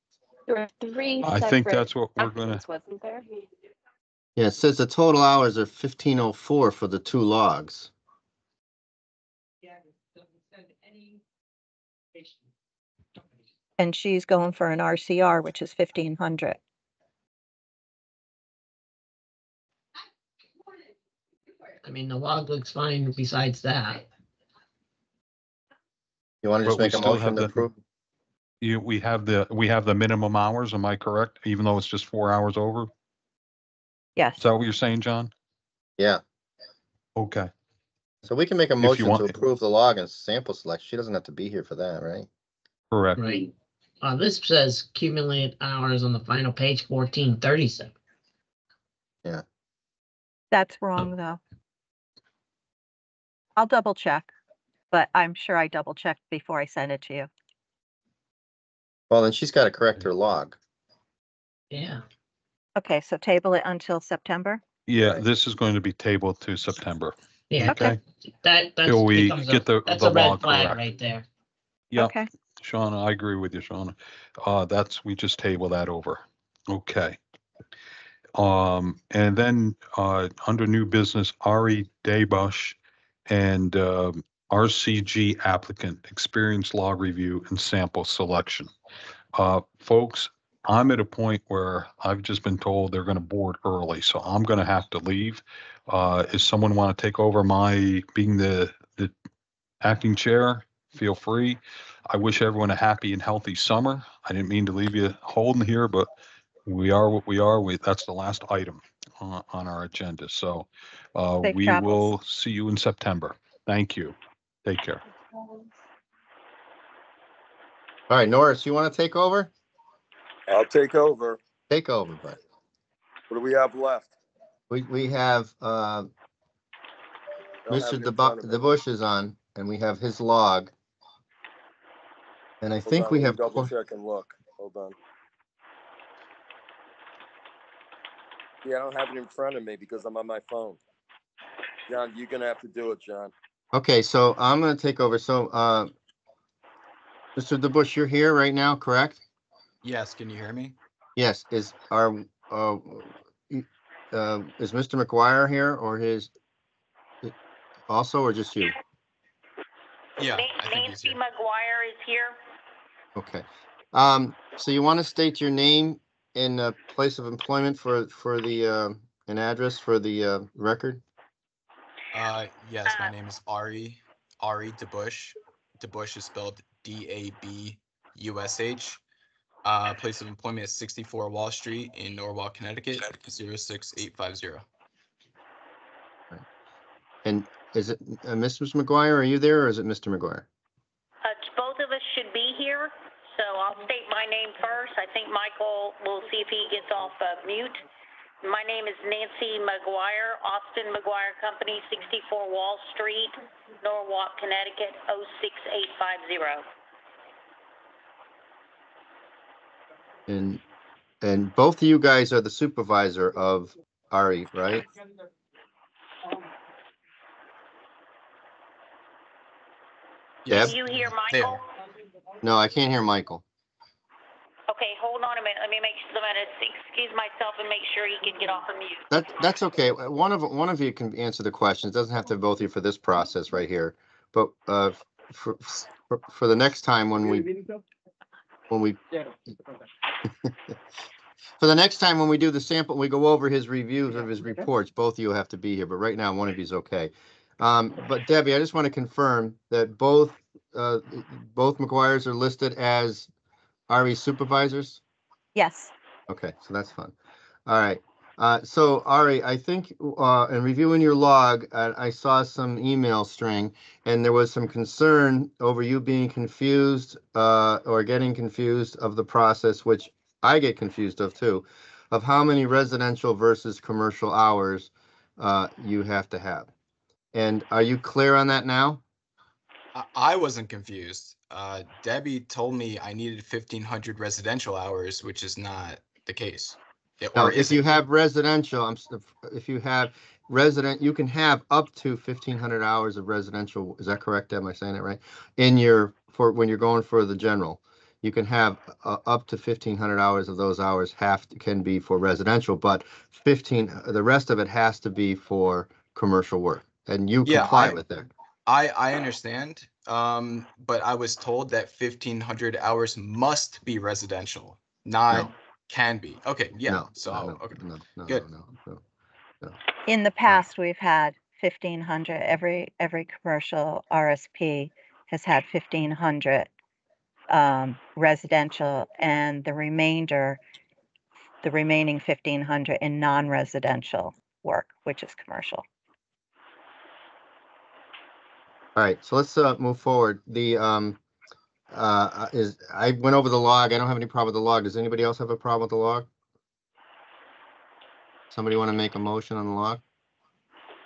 There were three I think separate that's what we're gonna, documents, wasn't there? Yeah, it says the total hours are 1504 for the two logs. And she's going for an RCR, which is 1500. I mean, the log looks fine besides that. You want to just But we make a still motion have to the- approve? we have the minimum hours, am I correct? Even though it's just 4 hours over? Yes. Is that what you're saying, John? Yeah, Okay. so we can make a you motion to want- approve the log and sample select. She doesn't have to be here for that, right? Correct. Right. This says cumulated hours on the final page 1437. That's wrong, though. I'll double check, but I'm sure I double checked before I sent it to you. Well, then she's got to correct her log. Yeah. Okay, so table it until September? Yeah, Right. this is going to be tabled to September. Yeah. Okay. That's Till we becomes get that's the a red log flag correct. right there. Yep. Okay. Shauna, I agree with you, Shauna. We just table that over. Okay. And then, under new business, Ari Daybush and, RCG applicant, experience log review and sample selection. Folks, I'm at a point where I've just been told they're going to board early, so I'm going to have to leave. Is someone want to take over being the acting chair feel free. I wish everyone a happy and healthy summer. I didn't mean to leave you holding here, but we are what we are. That's the last item on our agenda. So Safe we travels. will see you in September. Thank you. Take care. All right, Norris, you want to take over? I'll take over. Take over, bud. What do we have left? We have I don't have Mr. it in front of me. DeBush is on, and we have his log. And I Hold think on, we let me have double check and look. Hold on. Yeah, I don't have it in front of me because I'm on my phone. John, you're gonna have to do it, John. Okay, so I'm going to take over. So, Mr. DeBush, you're here right now, correct? Yes, can you hear me? Yes. Is Mr. McGuire here, or his also, or just you? Yeah, I think he's Nancy here. McGuire is here. Okay. So you want to state your name and place of employment for the an address for the record? Yes, my name is Ari DeBush. DeBush is spelled DABUSH. Place of employment is 64 Wall Street in Norwalk, Connecticut, 06850. And is it Mrs. McGuire? Are you there, or is it Mr. McGuire? Both of us should be here, so I'll state my name first. I think Michael will see if he gets off mute. My name is Nancy McGuire, Austin McGuire Company, 64 Wall Street, Norwalk, Connecticut, 06850. And both of you guys are the supervisor of Ari, right? Yes. Can you hear Michael? No, I can't hear Michael. Okay, hold on a minute. Let me excuse myself and make sure he can get off of mute. That's okay. One of you can answer the questions. It doesn't have to be both of you for this process right here. But for the next time when we for the next time when we do the sample, we go over his reviews of his reports. Both of you have to be here, but right now one of you is okay. But Debbie, I just want to confirm that both McGuires are listed as RE supervisors. Yes. Okay, so that's fun. All right. So Ari, I think in reviewing your log, I saw some email string, and there was some concern over you being confused or getting confused of the process, which I get confused of too, of how many residential versus commercial hours you have to have. And are you clear on that now? I wasn't confused. Debbie told me I needed 1,500 residential hours, which is not the case. No, if you have residential, if you have resident, you can have up to 1,500 hours of residential. Is that correct? Am I saying it right? When you're going for the general, you can have up to 1,500 hours of those hours can be for residential, but the rest of it has to be for commercial work, and you comply with that. I understand, but I was told that 1,500 hours must be residential, not can be. Okay, yeah. Okay, good. No. In the past, we've had 1,500. Every commercial RSP has had 1,500 residential, and the remaining 1,500 in non-residential work, which is commercial. All right, so let's move forward. I went over the log. I don't have any problem with the log. Does anybody else have a problem with the log? Somebody want to make a motion on the log?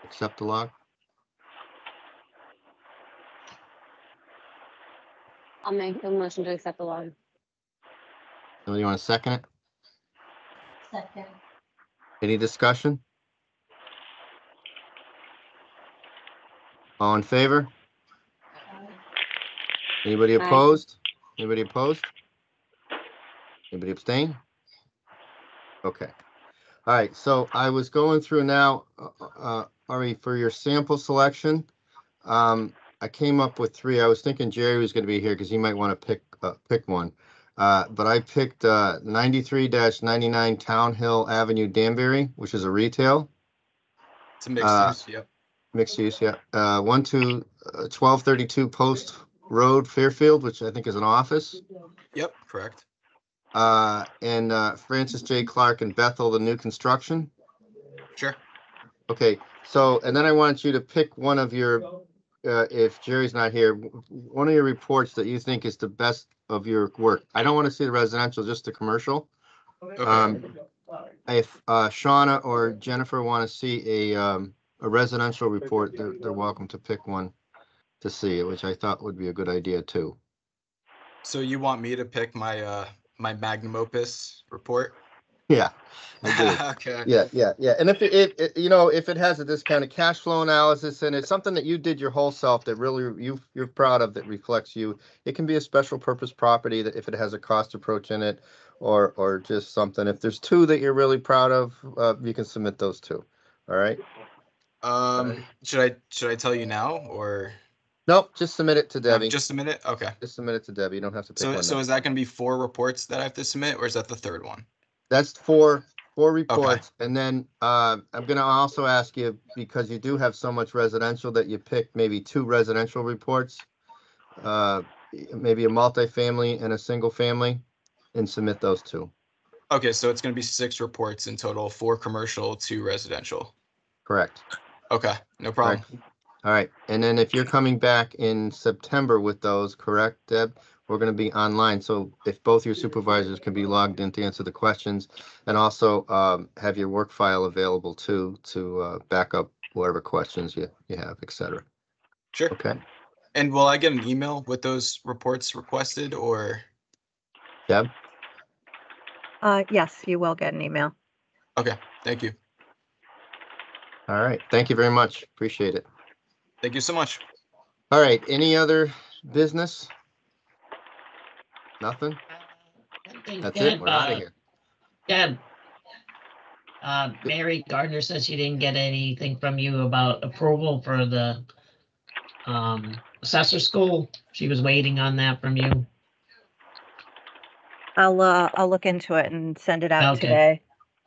Accept the log? I'll make a motion to accept the log. Somebody want to second it? Second. Any discussion? All in favor? Anybody opposed? Anybody opposed? Anybody abstain? Okay. All right, so I was going through now, Ari, for your sample selection. I came up with 3. I was thinking Jerry was going to be here because he might want to pick one. But I picked 93-99 Town Hill Avenue, Danbury, which is a retail. It's a mixed use, yep. Mixed use, yeah. 1232 Post Road, Fairfield, which I think is an office. Yep, correct. And Francis J. Clark and Bethel, the new construction. Sure. Okay, so, and then I want you to pick one of your, if Jerry's not here, one of your reports that you think is the best of your work. I don't want to see the residential, just the commercial. If Shauna or Jennifer want to see a residential report, they're welcome to pick one to see it, which I thought would be a good idea too. So you want me to pick my my magnum opus report? Yeah, I do. Okay. Yeah. And if it you know, if it has a discounted cash flow analysis and it's something that you did your whole self that really you're proud of, that reflects you, it can be a special purpose property that if it has a cost approach in it, or just something. If there's two that you're really proud of, you can submit those two. All right. Should I tell you now or? Nope, just submit it to No, Debbie. just submit it. Okay. Just submit it to Debbie. You don't have to pick one. So is that going to be 4 reports that I have to submit, or is that the third one? That's four reports. Okay. And then I'm going to also ask you, because you do have so much residential, that you pick maybe 2 residential reports, maybe a multifamily and a single family, and submit those 2. Okay, so it's going to be 6 reports in total, 4 commercial, 2 residential. Correct. Okay, no problem. All right. And then if you're coming back in September with those, correct, Deb? We're going to be online. So if both your supervisors can be logged in to answer the questions, and also have your work file available too, to back up whatever questions you have, et cetera. Sure. Okay. And will I get an email with those reports requested, or? Deb? Yes, you will get an email. Okay, thank you. All right. Thank you very much. Appreciate it. Thank you so much. All right. Any other business? Nothing? That's it. We're out of here. Deb, Mary Gardner says she didn't get anything from you about approval for the assessor school. She was waiting on that from you. I'll look into it and send it out today.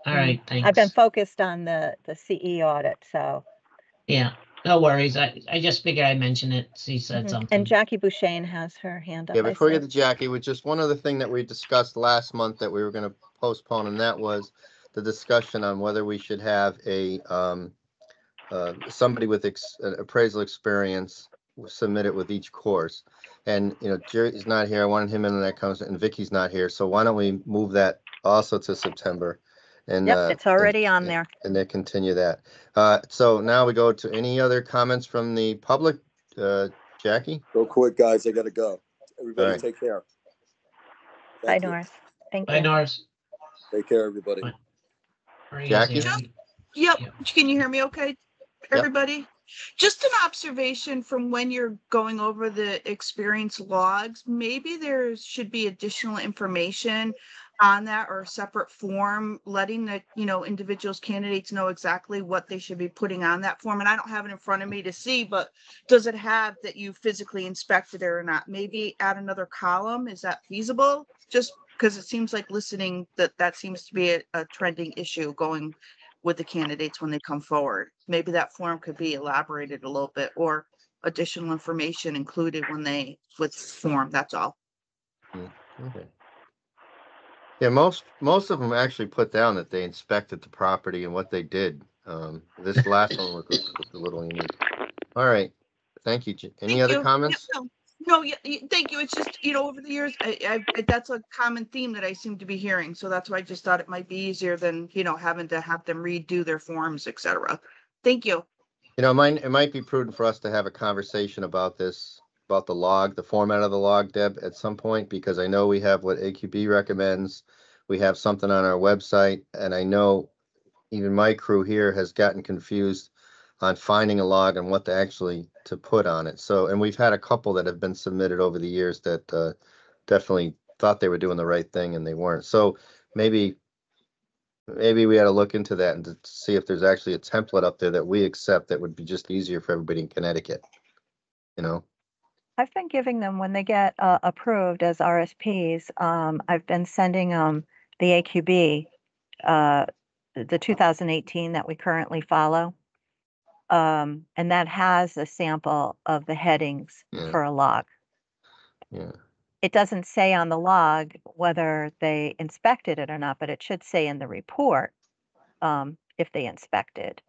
All right, thanks. I've been focused on the CE audit, so. Yeah, no worries. I just figured I'd mention it. She said something. And Jackie Bouchane has her hand up. Yeah, before we get to Jackie, with just one other thing that we discussed last month that we were going to postpone, and that was the discussion on whether we should have a somebody with appraisal experience submit it with each course. And Jerry's not here. I wanted him in that comes, and Vicky's not here. So why don't we move that also to September? And yep, it's already on there. And then continue that. So now we go to any other comments from the public. Jackie? Go quick, guys. I got to go. Everybody right. Take care. Bye, Norris. Thank you. Bye, Norris. Take care, everybody. Jackie? Yep. Can you hear me okay, everybody? Yep. Just an observation from when you're going over the experience logs, maybe there should be additional information on that, or a separate form letting the individuals, candidates know exactly what they should be putting on that form. And I don't have it in front of me to see, but does it have that you physically inspected it or not? Maybe add another column. Is that feasible? Just because it seems like listening that seems to be a trending issue going with the candidates when they come forward. Maybe that form could be elaborated a little bit, or additional information included with form. That's all. Okay. Yeah, most of them actually put down that they inspected the property and what they did. This last one was a little unique. All right. Thank you. Any other comments? No, thank you. It's just, over the years, that's a common theme that I seem to be hearing. So that's why I just thought it might be easier than, having to have them redo their forms, etc. Thank you. It might be prudent for us to have a conversation about this, about the log, the format of the log, Deb, at some point, because I know we have what AQB recommends. We have something on our website, and I know even my crew here has gotten confused on finding a log and what to put on it. So, and we've had a couple that have been submitted over the years that definitely thought they were doing the right thing and they weren't. So maybe we had to look into that and to see if there's actually a template up there that we accept that would be just easier for everybody in Connecticut. I've been giving them, when they get approved as RSPs, I've been sending them the AQB, the 2018 that we currently follow. And that has a sample of the headings for a log. Yeah. It doesn't say on the log whether they inspected it or not, but it should say in the report if they inspected.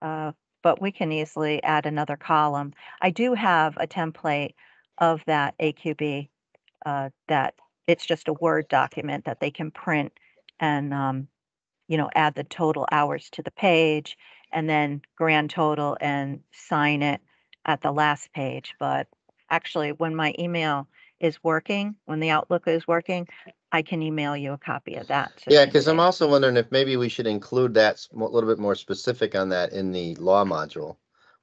But we can easily add another column. I do have a template of that AQB that it's just a Word document that they can print and add the total hours to the page and then grand total and sign it at the last page. But actually, when my email is working, when the Outlook is working, I can email you a copy of that. So Yeah, you can because I'm see. also wondering if maybe we should include that a little bit more specific on that in the law module,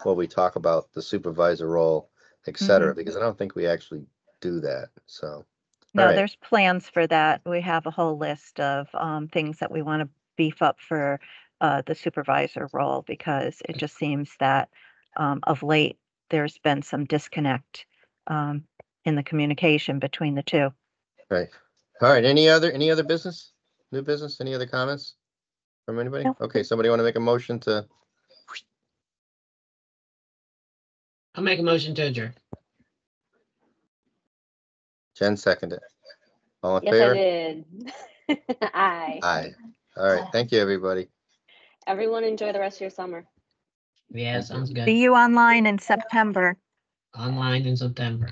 where we talk about the supervisor role, et cetera, because I don't think we actually do that. So, No, all right. there's plans for that. We have a whole list of things that we want to beef up for the supervisor role because it just seems that of late there's been some disconnect in the communication between the two. Right. All right. Any other business? New business? Any other comments from anybody? No. Okay. Somebody want to make a motion to? I'll make a motion to adjourn. Jen seconded. All in Yes, favor? I did. Aye. Aye. All right. Thank you, everybody. Everyone enjoy the rest of your summer. Yeah, sounds good. See you online in September. Online in September.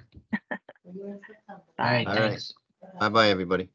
All right, All right. thanks. Bye-bye, everybody.